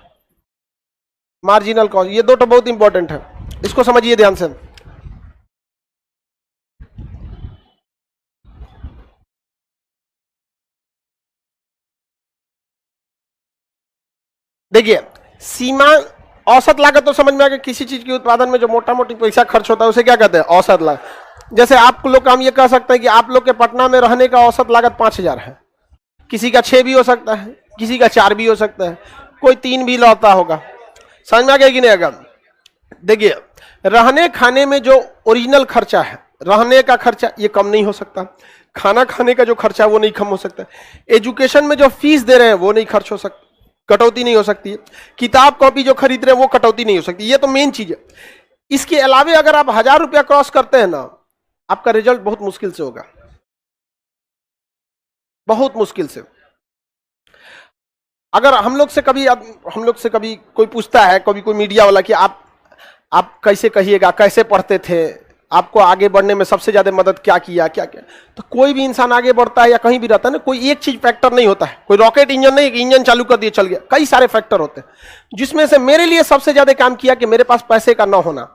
मार्जिनल कॉस्ट, ये दो तो बहुत इंपॉर्टेंट है, इसको समझिए ध्यान से। देखिए, सीमा औसत लागत तो समझ में आ गया, किसी चीज के उत्पादन में जो मोटा मोटी पैसा खर्च होता है उसे क्या कहते हैं? औसत लागत। जैसे आप लोग का हम ये कह सकते हैं कि आप लोग के पटना में रहने का औसत लागत 5,000 है। किसी का 6 भी हो सकता है, किसी का 4 भी हो सकता है, कोई 3 भी लाता होगा। समझ में आ गया कि नहीं आएगा? देखिए, रहने खाने में जो ओरिजिनल खर्चा है, रहने का खर्चा, ये कम नहीं हो सकता। खाना खाने का जो खर्चा है वो नहीं कम हो सकता। एजुकेशन में जो फीस दे रहे हैं वो नहीं खर्च हो सकता, कटौती नहीं हो सकती है। किताब कॉपी जो खरीद रहे हैं वो कटौती नहीं हो सकती। ये तो मेन चीज है। इसके अलावे अगर आप 1000 रुपया क्रॉस करते हैं ना, आपका रिजल्ट बहुत मुश्किल से होगा, बहुत मुश्किल से। अगर हम लोग से कभी कोई पूछता है, कभी कोई मीडिया वाला, कि आप कैसे कहिएगा, कैसे पढ़ते थे, आपको आगे बढ़ने में सबसे ज्यादा मदद क्या किया, क्या क्या, तो कोई भी इंसान आगे बढ़ता है या कहीं भी रहता है ना, कोई एक चीज फैक्टर नहीं होता है। कोई रॉकेट इंजन नहीं, इंजन चालू कर दिए चल गया, कई सारे फैक्टर होते हैं, जिसमें से मेरे लिए सबसे ज्यादा काम किया कि मेरे पास पैसे का ना होना।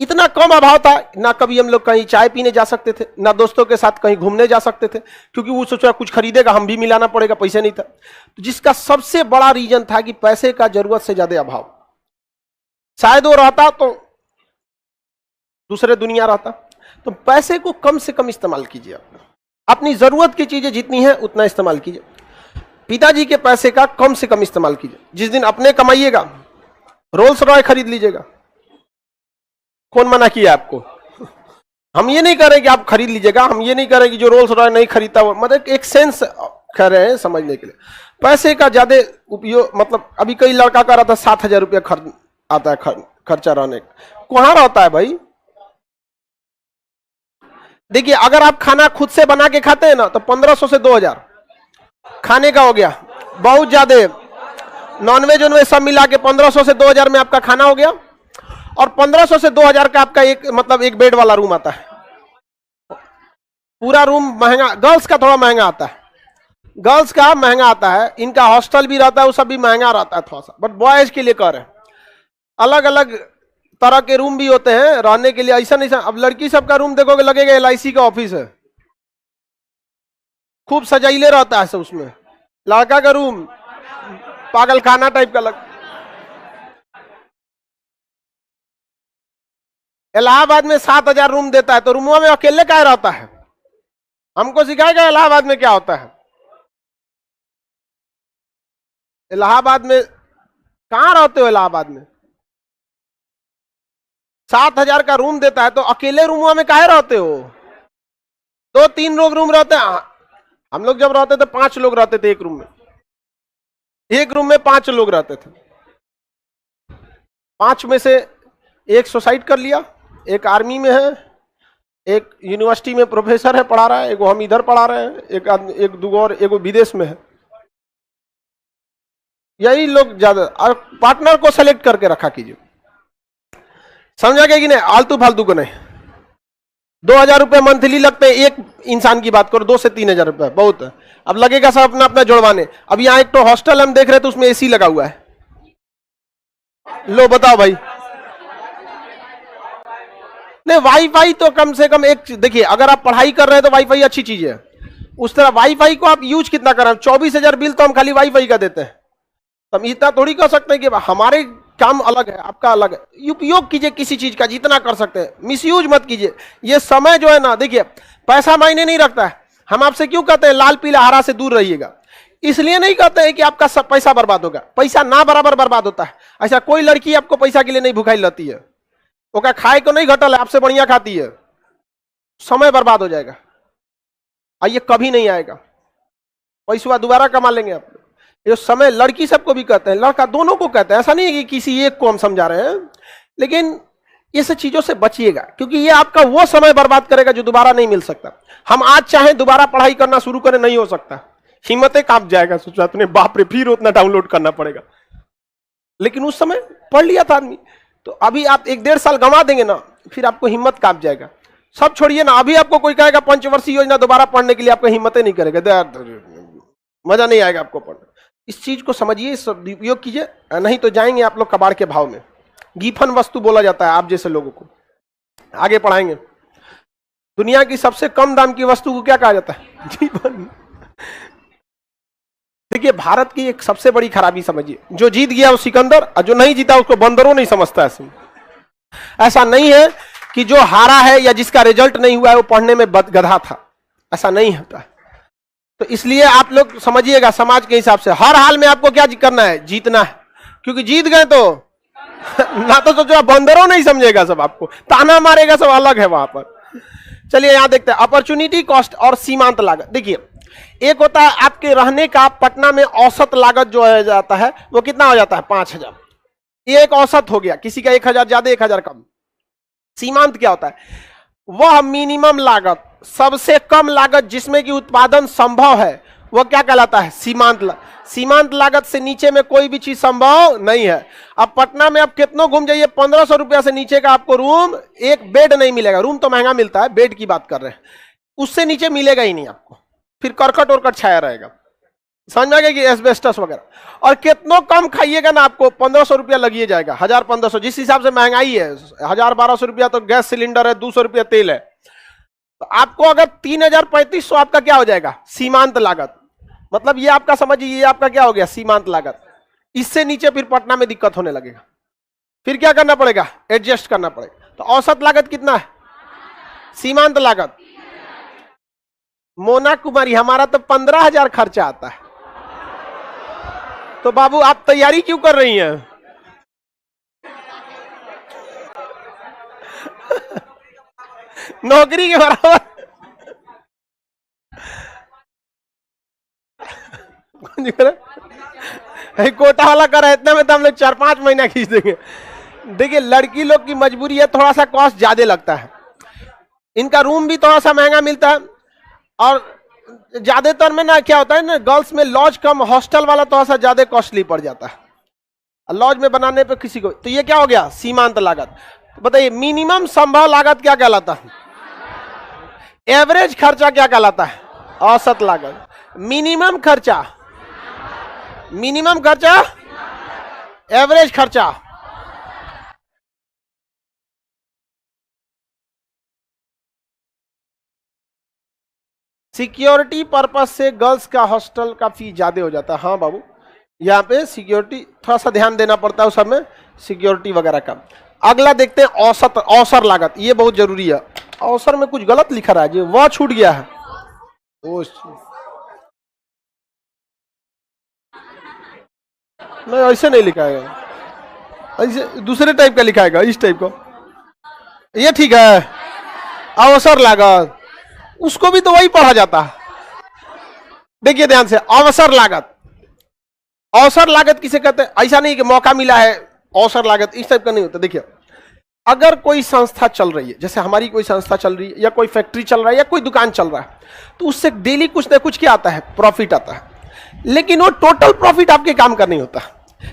इतना कम अभाव था, ना कभी हम लोग कहीं चाय पीने जा सकते थे, ना दोस्तों के साथ कहीं घूमने जा सकते थे, क्योंकि वो सोचा कुछ खरीदेगा हम भी मिलाना पड़ेगा, पैसे नहीं था। तो जिसका सबसे बड़ा रीजन था कि पैसे का जरूरत से ज्यादा अभाव। शायद वो रहता तो दूसरे दुनिया रहता। तो पैसे को कम से कम इस्तेमाल कीजिए, अपनी जरूरत की चीजें जितनी है उतना इस्तेमाल कीजिए। पिताजी के पैसे का कम से कम इस्तेमाल कीजिए। जिस दिन अपने कमाइएगा, रोल्स रॉय खरीद लीजिएगा, कौन मना किया आपको? हम ये नहीं कह रहे कि आप खरीद लीजिएगा, हम ये नहीं कह रहे कि जो रोल्स रॉय नहीं खरीदता वो, मतलब एक सेंस कह रहे हैं समझने के लिए। पैसे का ज्यादा उपयोग, मतलब अभी कई लड़का कह रहा था 7,000 रुपया खर्च आता है, खर्चा रहने कहां रहता है भाई? देखिए, अगर आप खाना खुद से बना के खाते हैं ना, तो 1500 से 2000 खाने का हो गया, बहुत ज्यादा। नॉनवेज वॉनवेज सब मिला के 1500 से 2000 में आपका खाना हो गया। और 1500 से 2000 का आपका एक बेड वाला रूम आता है। पूरा रूम महंगा, गर्ल्स का थोड़ा महंगा आता है, गर्ल्स का महंगा आता है, इनका हॉस्टल भी रहता है, वो सब भी महंगा रहता है थोड़ा सा, बट बॉयज के लिए कर रहे हैं। अलग अलग तरह के रूम भी होते हैं रहने के लिए, ऐसा नहीं। अब लड़की सबका रूम देखोगे लगेगा LIC का ऑफिस है, खूब सजाइले रहता है सब उसमें। लड़का का रूम पागल खाना टाइप का इलाहाबाद में 7,000 रूम देता है तो रूमों में अकेले क्या रहता है? हमको सिखाएगा इलाहाबाद में क्या होता है? इलाहाबाद में कहां रहते हो? इलाहाबाद में 7,000 का रूम देता है तो अकेले रूमों में काहे रहते हो? 2-3 लोग रूम रहते हैं। हम लोग जब रहते थे 5 लोग रहते थे एक रूम में। एक रूम में 5 लोग रहते थे। 5 में से एक सुसाइड कर लिया, एक आर्मी में है, एक यूनिवर्सिटी में प्रोफेसर है पढ़ा रहा है, एक हम इधर पढ़ा रहे हैं, एक आदमी, एक दूगो और एक विदेश में है। यही लोग ज्यादा। और पार्टनर को सेलेक्ट करके रखा कीजिए, समझा गया कि नहीं? आलतू फालतू को नहीं। 2,000 रुपए मंथली लगते हैं एक इंसान की बात करो, 2 से 3,000 रुपए बहुत है। अब लगेगा सब अपना अपना जुड़वाने। अब यहाँ एक तो हॉस्टल हम देख रहे थे उसमें एसी लगा हुआ है। लो बताओ भाई। नहीं, वाईफाई तो कम से कम एक, देखिए अगर आप पढ़ाई कर रहे हैं तो वाईफाई अच्छी चीज है। उस तरह वाईफाई को आप यूज कितना कर रहे हैं? 24,000 बिल तो हम खाली वाईफाई का देते हैं। तो हम इतना थोड़ी कर सकते हैं कि हमारे काम अलग है, आपका अलग है। उपयोग कीजिए किसी चीज का जितना कर सकते हैं, मिसयूज मत कीजिए। ये समय जो है ना, देखिए पैसा मायने नहीं रखता है। हम आपसे क्यों कहते हैं लाल पीला हरा से दूर रहिएगा? इसलिए नहीं कहते हैं कि आपका सब पैसा बर्बाद होगा। पैसा ना बराबर बर्बाद होता है। ऐसा कोई लड़की आपको पैसा के लिए नहीं भुखाई रहती है, ओका खाए को नहीं घटल है, आपसे बढ़िया खाती है। समय बर्बाद हो जाएगा, आइए कभी नहीं आएगा। पैसा दोबारा कमा लेंगे आप। ये समय लड़की सबको भी कहते हैं, लड़का दोनों को कहते हैं। ऐसा नहीं है कि किसी एक को हम समझा रहे हैं, लेकिन ये सब चीजों से बचिएगा, क्योंकि ये आपका वो समय बर्बाद करेगा जो दोबारा नहीं मिल सकता। हम आज चाहें दोबारा पढ़ाई करना शुरू करें, नहीं हो सकता। हिम्मतें कांप जाएगा, सोचा तुमने बाप रे फिर उतना डाउनलोड करना पड़ेगा। लेकिन उस समय पढ़ लिया था आदमी, तो अभी आप 1-1.5 साल गंवा देंगे ना, फिर आपको हिम्मत कांप जाएगा। सब छोड़िए ना, अभी आपको कोई कहेगा पंचवर्षीय योजना दोबारा पढ़ने के लिए, आपको हिम्मतें नहीं करेगा, मजा नहीं आएगा आपको पढ़ना। इस चीज को समझिए, उपयोग कीजिए, नहीं तो जाएंगे आप लोग कबाड़ के भाव में। गीफन वस्तु बोला जाता है आप जैसे लोगों को। आगे पढ़ाएंगे। दुनिया की सबसे कम दाम की वस्तु को क्या कहा जाता है? जीवन। देखिए भारत की एक सबसे बड़ी खराबी समझिए, जो जीत गया वो सिकंदर, और जो नहीं जीता उसको बंदरों नहीं समझता। ऐसा नहीं है कि जो हारा है या जिसका रिजल्ट नहीं हुआ है वो पढ़ने में गधा था, ऐसा नहीं होता। तो इसलिए आप लोग समझिएगा, समाज के हिसाब से हर हाल में आपको क्या करना है? जीतना है। क्योंकि जीत गए तो ना तो सोचो बंदरों नहीं समझेगा, सब आपको ताना मारेगा, सब अलग है वहां पर। चलिए यहां देखते हैं अपॉर्चुनिटी कॉस्ट और सीमांत लागत। देखिए एक होता है आपके रहने का, पटना में औसत लागत जो है जाता है वो कितना हो जाता है? 5,000। ये एक औसत हो गया, किसी का 1,000 ज्यादा 1,000 कम। सीमांत क्या होता है? वह मिनिमम लागत, सबसे कम लागत जिसमें कि उत्पादन संभव है, वह क्या कहलाता है? सीमांत। सीमांत लागत से नीचे में कोई भी चीज संभव नहीं है। अब पटना में आप कितनों घूम जाइए, 1,500 रुपया से नीचे का आपको रूम, एक बेड नहीं मिलेगा। रूम तो महंगा मिलता है, बेड की बात कर रहे हैं, उससे नीचे मिलेगा ही नहीं आपको। फिर करकट और छाया रहेगा, समझ में आ गया कि एस्बेस्टस वगैरह। और कितनों कम खाइएगा ना, आपको 1,500 रुपया लगिए जाएगा, 1,000-1,500, जिस हिसाब से महंगाई है। 1,000-1,200 रुपया तो गैस सिलेंडर है, 200 रुपया तेल है। तो आपको अगर 3,000-3,500 आपका क्या हो जाएगा? सीमांत लागत। मतलब ये आपका समझिए, ये आपका क्या हो गया? सीमांत लागत। इससे नीचे फिर पटना में दिक्कत होने लगेगा, फिर क्या करना पड़ेगा? एडजस्ट करना पड़ेगा। तो औसत लागत कितना है? सीमांत लागत। मोना कुमारी, हमारा तो 15,000 खर्चा आता है। तो बाबू आप तैयारी क्यों कर रही हैं? नौकरी के बराबर। कोटा वाला कर रहा है, इतना में तो हम लोग 4-5 महीना खींच देंगे। देखिए लड़की लोग की मजबूरी है, थोड़ा सा कॉस्ट ज्यादा लगता है। इनका रूम भी थोड़ा सा महंगा मिलता है, और ज्यादातर में ना क्या होता है ना, गर्ल्स में लॉज कम, हॉस्टल वाला थोड़ा सा ज्यादा कॉस्टली पड़ जाता है लॉज में बनाने पे किसी को। तो ये क्या हो गया? सीमांत लागत। बताइए मिनिमम संभव लागत क्या कहलाता है? एवरेज खर्चा क्या कहलाता है? औसत लागत। मिनिमम खर्चा, मिनिमम खर्चा, एवरेज खर्चा। सिक्योरिटी पर्पस से गर्ल्स का हॉस्टल का फी ज्यादा हो जाता है। हाँ बाबू, यहाँ पे सिक्योरिटी थोड़ा सा ध्यान देना पड़ता है, उस समय सिक्योरिटी वगैरह का। अगला देखते हैं औसत, अवसर लागत, ये बहुत जरूरी है। अवसर में कुछ गलत लिखा रहा है जी, वह छूट गया है। नहीं ऐसे नहीं लिखा है, ऐसे दूसरे टाइप का लिखा है, इस टाइप का, ये ठीक है। अवसर लागत, उसको भी तो वही पढ़ा जाता है। देखिए ध्यान से, अवसर लागत, अवसर लागत किसे कहते हैं? ऐसा नहीं कि मौका मिला है अवसर लागत, इस टाइप का नहीं होता। देखिए अगर कोई संस्था चल रही है, जैसे हमारी कोई संस्था चल रही है, या कोई फैक्ट्री चल रहा है, या कोई दुकान चल रहा है, तो उससे डेली कुछ ना कुछ क्या आता है? प्रॉफिट आता है। लेकिन वो टोटल प्रॉफिट आपके काम का नहीं होता।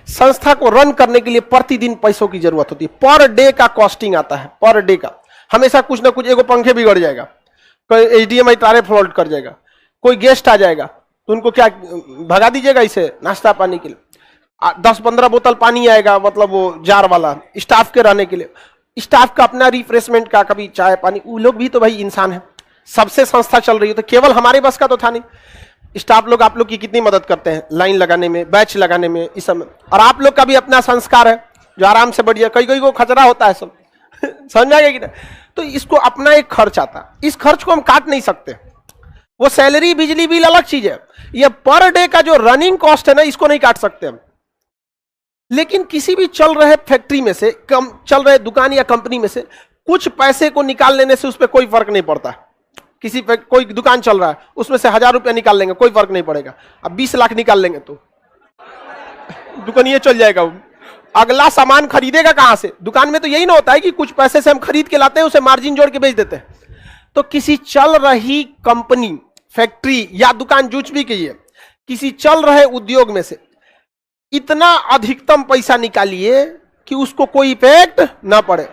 संस्था को रन करने के लिए प्रतिदिन पैसों की जरूरत होती है, पर डे का कॉस्टिंग आता है, पर डे का। हमेशा कुछ ना कुछ, एगो पंखे बिगड़ जाएगा, कोई HDMI तारे फॉल्ट कर जाएगा, कोई गेस्ट आ जाएगा, तो उनको क्या भगा दीजिएगा इसे नाश्ता पानी के लिए। 10-15 बोतल पानी आएगा, मतलब वो जार वाला, स्टाफ के रहने के लिए, स्टाफ का अपना रिफ्रेशमेंट का, कभी चाय पानी, वो लोग भी तो भाई इंसान है। सबसे संस्था चल रही है, तो केवल हमारे बस का तो था नहीं। स्टाफ लोग आप लोग की कितनी मदद करते हैं लाइन लगाने में, बैच लगाने में, इस सब में। और आप लोग का भी अपना संस्कार है जो आराम से बढ़िया, कई कई को खतरा होता है सब समझ आएगा कि ना? तो इसको अपना एक खर्च आता है, इस खर्च को हम काट नहीं सकते। वो सैलरी, बिजली बिल अलग चीज है, ये पर डे का जो रनिंग कॉस्ट है ना, इसको नहीं काट सकते हम। लेकिन किसी भी चल रहे फैक्ट्री में से, चल रहे दुकान या कंपनी में से कुछ पैसे को निकाल लेने से उस पर कोई फर्क नहीं पड़ता। किसी पे कोई दुकान चल रहा है, उसमें से 1000 रुपया निकाल लेंगे, कोई फर्क नहीं पड़ेगा। अब 20 लाख निकाल लेंगे तो दुकान ये चल जाएगा। अगला सामान खरीदेगा कहां से? दुकान में तो यही ना होता है कि कुछ पैसे से हम खरीद के लाते हैं, उसे मार्जिन जोड़ के बेच देते हैं। तो किसी चल रही कंपनी, फैक्ट्री या दुकान, जूझ भी कीजिए, किसी चल रहे उद्योग में से इतना अधिकतम पैसा निकालिए कि उसको कोई इफेक्ट ना पड़े।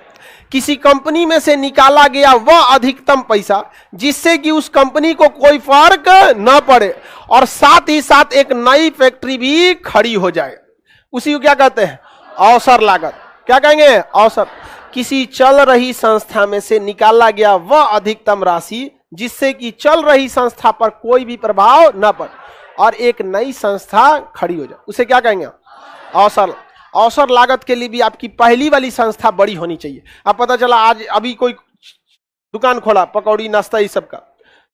किसी कंपनी में से निकाला गया वह अधिकतम पैसा जिससे कि उस कंपनी को कोई फर्क ना पड़े, और साथ ही साथ एक नई फैक्ट्री भी खड़ी हो जाए, उसी को क्या कहते हैं? अवसर लागत। क्या कहेंगे? अवसर। किसी चल रही संस्था में से निकाला गया वह अधिकतम राशि जिससे कि चल रही संस्था पर कोई भी प्रभाव ना पड़े और एक नई संस्था खड़ी हो जाए, उसे क्या कहेंगे? अवसर। अवसर लागत के लिए भी आपकी पहली वाली संस्था बड़ी होनी चाहिए। अब पता चला आज अभी कोई दुकान खोला, पकौड़ी नाश्ता इस सब का,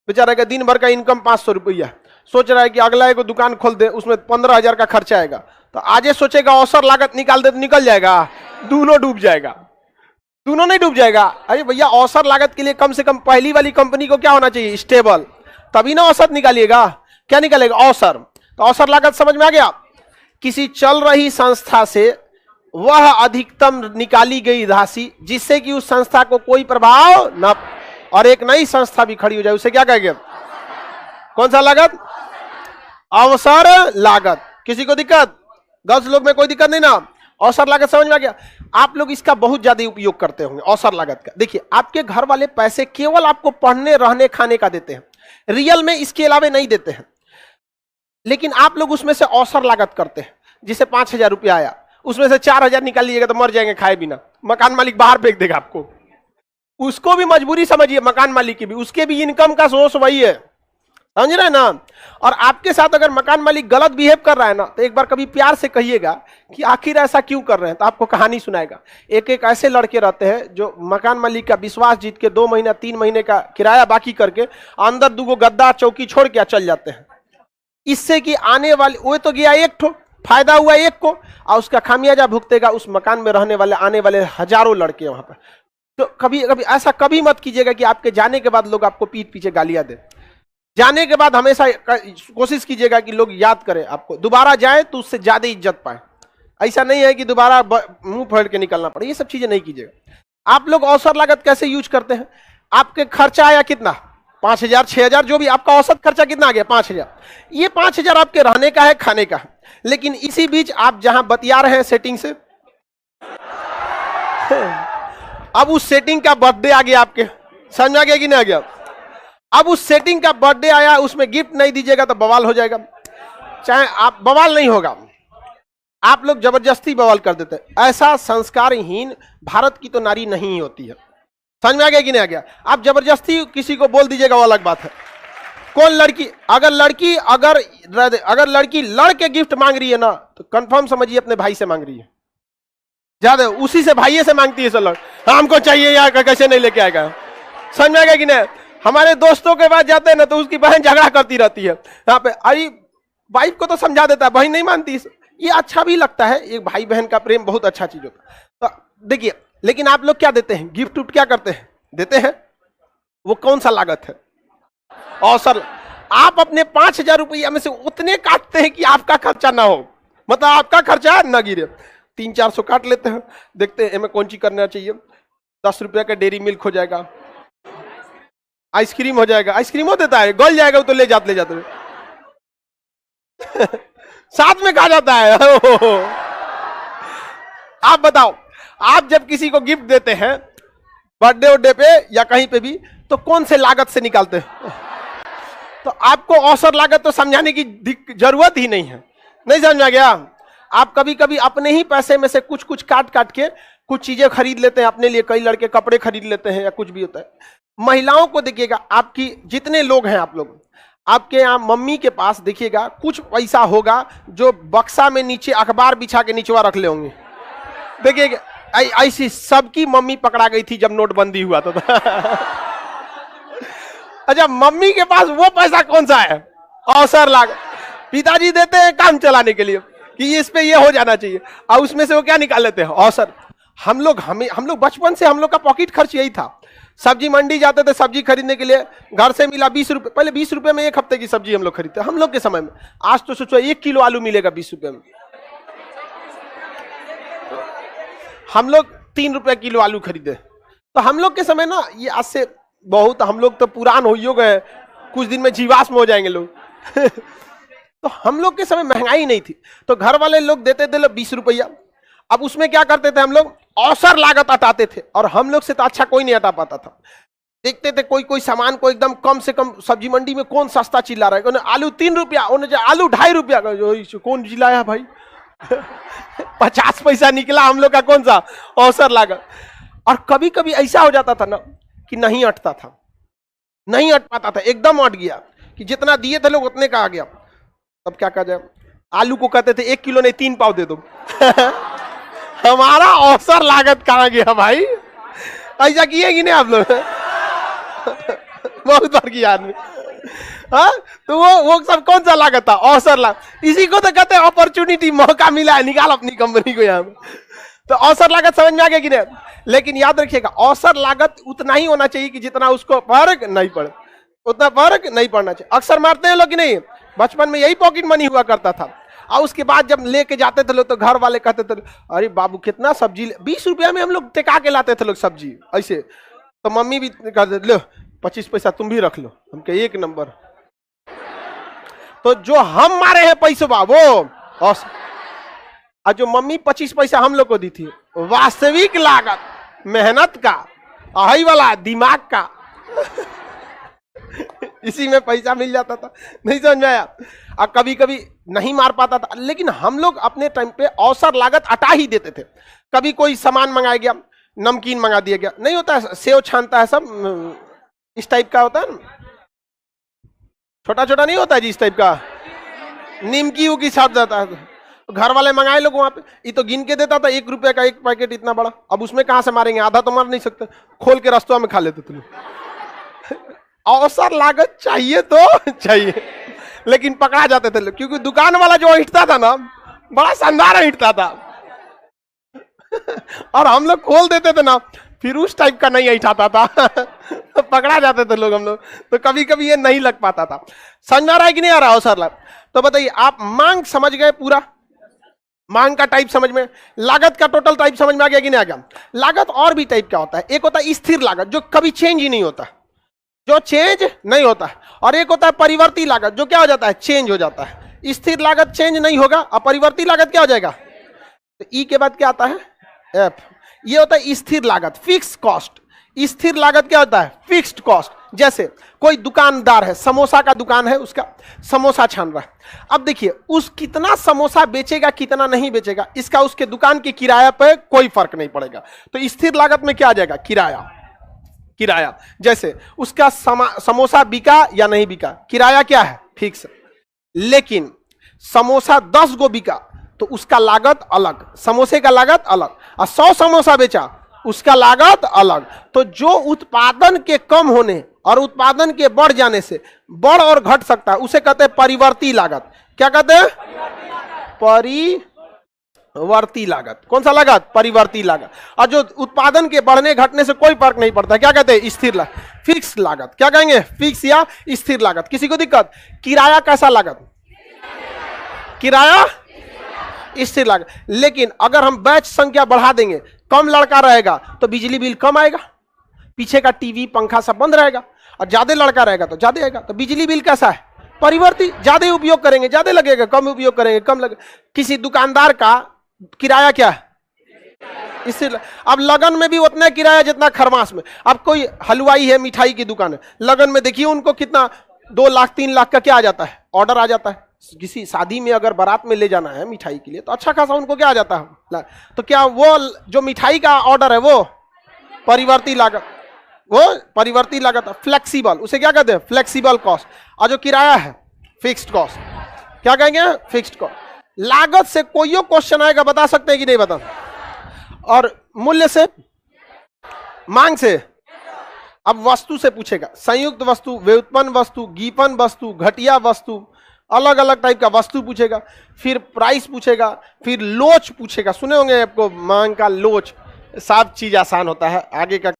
बेचारा का दिन भर का इनकम 500 रुपया, सोच रहा है कि अगला एक दुकान खोल दे, उसमें 15,000 का खर्चा आएगा, तो आज सोचेगा अवसर लागत निकाल दे तो निकल जाएगा, दोनों डूब जाएगा। दोनों नहीं डूब जाएगा। अरे भैया, अवसर लागत के लिए कम से कम पहली वाली कंपनी को क्या होना चाहिए? स्टेबल, तभी ना औसत निकालिएगा। क्या निकालेगा? अवसर। तो अवसर लागत समझ में आ गया? किसी चल रही संस्था से वह अधिकतम निकाली गई राशि जिससे कि उस संस्था को कोई प्रभाव न, और एक नई संस्था भी खड़ी हो जाए, उसे क्या कहेंगे? कौन सा लागत? अवसर लागत। किसी को दिक्कत? गर्ल्स लोग में कोई दिक्कत नहीं ना? अवसर लागत समझ में आ गया? आप लोग इसका बहुत ज्यादा उपयोग करते होंगे अवसर लागत का। देखिए, आपके घर वाले पैसे केवल आपको पढ़ने, रहने, खाने का देते हैं, रियल में इसके अलावे नहीं देते हैं। लेकिन आप लोग उसमें से अवसर लागत करते हैं। जिसे 5,000 रुपया आया, उसमें से 4,000 निकाल लीजिएगा तो मर जाएंगे खाए बिना। मकान मालिक बाहर फेंक देगा आपको। उसको भी मजबूरी समझिए, मकान मालिक की भी, उसके भी इनकम का सोर्स वही है, समझ रहे हैं ना? और आपके साथ अगर मकान मालिक गलत बिहेव कर रहा है ना, तो एक बार कभी प्यार से कहिएगा कि आखिर ऐसा क्यों कर रहे हैं, तो आपको कहानी सुनाएगा। एक एक ऐसे लड़के रहते हैं जो मकान मालिक का विश्वास जीत के 2 महीना 3 महीने का किराया बाकी करके अंदर 2 गद्दा चौकी छोड़ के चल जाते हैं। इससे कि आने वाले, वो तो गया एक ठो, फायदा हुआ एक को, और उसका खामियाजा भुगतेगा उस मकान में रहने वाले आने वाले हजारों लड़के वहां पर। तो कभी कभी ऐसा कभी मत कीजिएगा कि आपके जाने के बाद लोग आपको पीठ पीछे गालियां दे। जाने के बाद हमेशा कोशिश कीजिएगा कि लोग याद करें आपको, दोबारा जाए तो उससे ज्यादा इज्जत पाए। ऐसा नहीं है कि दोबारा मुंह फाड़ के निकलना पड़े, ये सब चीजें नहीं कीजिएगा। आप लोग अवसर लागत कैसे यूज करते हैं? आपके खर्चा आया कितना? 5,000, 6,000, जो भी आपका औसत खर्चा कितना आ गया? 5,000। ये 5,000 आपके रहने का है, खाने का है। लेकिन इसी बीच आप जहां बतिया रहे हैं सेटिंग से, अब उस सेटिंग का बर्थडे आ गया आपके, समझ में आ गया कि नहीं आ गया? अब उस सेटिंग का बर्थडे आया, उसमें गिफ्ट नहीं दीजिएगा तो बवाल हो जाएगा। चाहे आप, बवाल नहीं होगा, आप लोग जबरदस्ती बवाल कर देते हैं। ऐसा संस्कारहीन भारत की तो नारी नहीं होती है। समझ में आ गया कि नहीं आ गया? आप जबरदस्ती किसी को बोल दीजिएगा, वो अलग बात है। कौन लड़की, अगर लड़की लड़के गिफ्ट मांग रही है ना, तो कंफर्म समझिए अपने भाई से मांग रही है। ज्यादा उसी से भाइये से मांगती है सब लोग, हमको चाहिए यार, कैसे नहीं लेके आएगा। समझ में आएगा कि नहीं? हमारे दोस्तों के पास जाते हैं ना तो उसकी बहन झगड़ा करती रहती है यहाँ पे, अरे वाइफ को तो समझा देता है, बहन नहीं मानती। ये अच्छा भी लगता है, एक भाई बहन का प्रेम बहुत अच्छा चीज होता है। तो देखिए, लेकिन आप लोग क्या देते हैं, गिफ्ट उफ्ट क्या करते हैं, देते हैं, वो कौन सा लागत है? अवसर। आप अपने 5,000 रुपया में से उतने काटते हैं कि आपका खर्चा ना हो, मतलब आपका खर्चा न गिरे। 300-400 काट लेते हैं, देखते हैं हमें कौन चीज करना चाहिए। 10 रुपया का डेयरी मिल्क हो जाएगा, आइसक्रीम हो जाएगा, आइसक्रीम हो देता है, गल जाएगा वो तो ले जाते साथ में खा जाता है। आप बताओ, आप जब किसी को गिफ्ट देते हैं बर्थडे उर्डे पे या कहीं पे भी, तो कौन से लागत से निकालते हैं? तो आपको अवसर लागत तो समझाने की जरूरत ही नहीं है, नहीं समझ में गया? आप कभी कभी अपने ही पैसे में से कुछ कुछ काट काट के कुछ चीजें खरीद लेते हैं अपने लिए, कई लड़के कपड़े खरीद लेते हैं या कुछ भी होता है। महिलाओं को देखिएगा, आपकी जितने लोग हैं आप लोग, आपके यहाँ मम्मी के पास देखिएगा कुछ पैसा होगा जो बक्सा में नीचे अखबार बिछा के नीचवा रख ले होंगे। देखिएगा ऐसी सबकी मम्मी पकड़ा गई थी जब नोटबंदी हुआ था। अच्छा, मम्मी के पास वो पैसा कौन सा है? अवसर लागत। पिताजी देते हैं काम चलाने के लिए कि इस पे ये हो जाना चाहिए, और उसमें से वो क्या निकाल लेते हैं? अवसर। हम लोग बचपन से हम लोग का पॉकेट खर्च यही था। सब्जी मंडी जाते थे सब्जी खरीदने के लिए, घर से मिला 20 रुपए, पहले 20 रुपए में 1 हफ्ते की सब्जी हम लोग खरीदते, हम लोग के समय में। आज तो सोचो 1 किलो आलू मिलेगा 20 रुपए में। हम लोग 3 रुपए किलो आलू खरीदे। तो हम लोग के समय ना, ये आज से बहुत, हम लोग तो पुरान हो गए, कुछ दिन में जीवाश्म हो जाएंगे लोग। तो हम लोग के समय महंगाई नहीं थी, तो घर वाले लोग देते थे 20 रुपया। अब उसमें क्या करते थे हम लोग? अवसर लागत हटाते थे, और हम लोग से तो अच्छा कोई नहीं हटा पाता था। देखते थे कोई सामान को एकदम कम से कम, सब्जी मंडी में कौन सस्ता चिल्ला रहा है, आलू 3 रुपया, आलू 2.5 रुपया, कौन चिल्लाया भाई? 50 पैसा निकला हम लोग का, कौन सा? अवसर लागत। और कभी कभी ऐसा हो जाता था ना कि नहीं अटता था, नहीं अट पाता था, एकदम अट गया कि जितना दिए थे लोग उतने का आ गया। तब क्या कहा जाए? आलू को कहते थे 1 किलो नहीं 3 पाव दे दो। हमारा अवसर लागत कहां गया भाई? ऐसा किए कि नहीं आप लोग? बहुत बार किया आदमी। हाँ, तो वो सब कौन सा लागत था? अवसर लागत। इसी को तो कहते हैं अपॉर्चुनिटी, मौका मिला है, निकाल अपनी कंपनी को यहाँ। तो अवसर लागत समझ में आ गया कि नहीं? लेकिन याद रखिएगा, अवसर लागत उतना ही होना चाहिए कि जितना उसको फर्क नहीं पड़े, उतना फर्क नहीं पड़ना चाहिए। अक्सर मारते हैं लोग कि नहीं? बचपन में यही पॉकेट मनी हुआ करता था, और उसके बाद जब लेके जाते थे लोग तो घर वाले कहते थे, अरे बाबू कितना सब्जी, 20 रुपया में हम लोग टेका के लाते थे लोग सब्जी ऐसे। तो मम्मी भी कहते लो 25 पैसा तुम भी रख लो, हम कहे 1 नंबर। तो जो हम मारे हैं पैसों वो, और जो मम्मी 25 पैसा हम लोग को दी थी, वास्तविक लागत मेहनत का, अही वाला दिमाग का। इसी में पैसा मिल जाता था, नहीं समझ में आया? और कभी कभी नहीं मार पाता था, लेकिन हम लोग अपने टाइम पे अवसर लागत हटा ही देते थे। कभी कोई सामान मंगाया गया, नमकीन मंगा दिया गया, नहीं होता है सेव छानता है सब, इस टाइप का होता है ना, छोटा छोटा नहीं होता है जी, इस टाइप का निमकी की छाप जाता है। घर वाले मंगाए लोग वहां पे, ये तो गिन के देता था 1 रुपए का 1 पैकेट इतना बड़ा। अब उसमें कहां से मारेंगे, आधा तो मार नहीं सकते, खोल के रास्तों में खा लेते थे। अवसर लागत चाहिए तो चाहिए, लेकिन पकड़ा जाते थे लोग, क्योंकि दुकान वाला जो हिटता था ना, बड़ा शानदार हिटता था। और हम लोग खोल देते थे ना, फिर उस टाइप का नहीं हिटाता था। पकड़ा जाते थे लोग हम लोग, तो कभी कभी ये नहीं लग पाता था। समझ में आ रहा है कि नहीं आ रहा अवसर लागत? तो बताइए, आप मांग समझ गए? पूरा मांग का टाइप समझ में, लागत का टोटल टाइप समझ में आ गया कि नहीं आ गया? लागत और भी टाइप का होता है, एक होता है स्थिर लागत जो कभी चेंज ही नहीं होता, जो चेंज नहीं होता है, और एक होता है परिवर्ती लागत जो क्या हो जाता है, चेंज हो जाता है। स्थिर लागत चेंज नहीं होगा, और परिवर्ती लागत क्या हो जाएगा? तो ई के बाद क्या आता है? एफ। ये होता है स्थिर लागत, फिक्स कॉस्ट। स्थिर लागत क्या होता है? Fixed cost. जैसे कोई दुकानदार है, समोसा का दुकान है, उसका समोसा छान रहा है। अब देखिए, उस कितना समोसा बेचेगा कितना नहीं बेचेगा, इसका उसके दुकान के किराया पे कोई फर्क नहीं पड़ेगा। तो स्थिर लागत में क्या आ जाएगा? किराया। किराया, जैसे उसका समोसा बिका या नहीं बिका, किराया क्या है? फिक्स। लेकिन समोसा 10 गो बिका तो उसका लागत अलग, समोसे का लागत अलग। और 100 समोसा बेचा, उसका लागत अलग। तो जो उत्पादन के कम होने और उत्पादन के बढ़ जाने से बढ़ और घट सकता है, उसे कहते हैं परिवर्ती लागत। क्या कहते हैं? परिवर्ती लागत। कौन सा लागत? परिवर्ती लागत। और जो उत्पादन के बढ़ने घटने से कोई फर्क नहीं पड़ता, क्या कहते हैं? स्थिर लागत, फिक्स लागत। क्या कहेंगे? फिक्स या स्थिर लागत। किसी को दिक्कत? किराया कैसा लागत? किराया स्थिर लागत। लेकिन अगर हम बैच संख्या बढ़ा देंगे, कम लड़का रहेगा तो बिजली बिल कम आएगा, पीछे का टीवी पंखा सब बंद रहेगा। और ज्यादा लड़का रहेगा तो ज्यादा आएगा। तो बिजली बिल कैसा है? परिवर्ती। ज्यादा उपयोग करेंगे ज्यादा लगेगा, कम उपयोग करेंगे कम लगेगा। किसी दुकानदार का किराया क्या है? इससे अब लगन में भी उतना किराया जितना खरमास में। अब कोई हलवाई है, मिठाई की दुकान है, लगन में देखिए उनको कितना 2 लाख 3 लाख का क्या आ जाता है? ऑर्डर आ जाता है। किसी शादी में अगर बारात में ले जाना है मिठाई के लिए तो अच्छा खासा उनको क्या आ जाता है? तो क्या वो जो मिठाई का ऑर्डर है वो परिवर्ती लागत, वो परिवर्ती लागत। फ्लेक्सिबल, उसे क्या कहते हैं? Flexible cost. और जो किराया है फिक्स्ड कॉस्ट, क्या कहेंगे? Fixed cost. लागत से कोई क्वेश्चन आएगा, बता सकते हैं कि नहीं बता? और मूल्य से, मांग से, अब वस्तु से पूछेगा। संयुक्त वस्तु, व्युत्पन्न वस्तु, गीपन वस्तु, घटिया वस्तु, अलग अलग टाइप का वस्तु पूछेगा। फिर प्राइस पूछेगा, फिर लोच पूछेगा। सुने होंगे आपको मांग का लोच। सब चीज आसान होता है, आगे का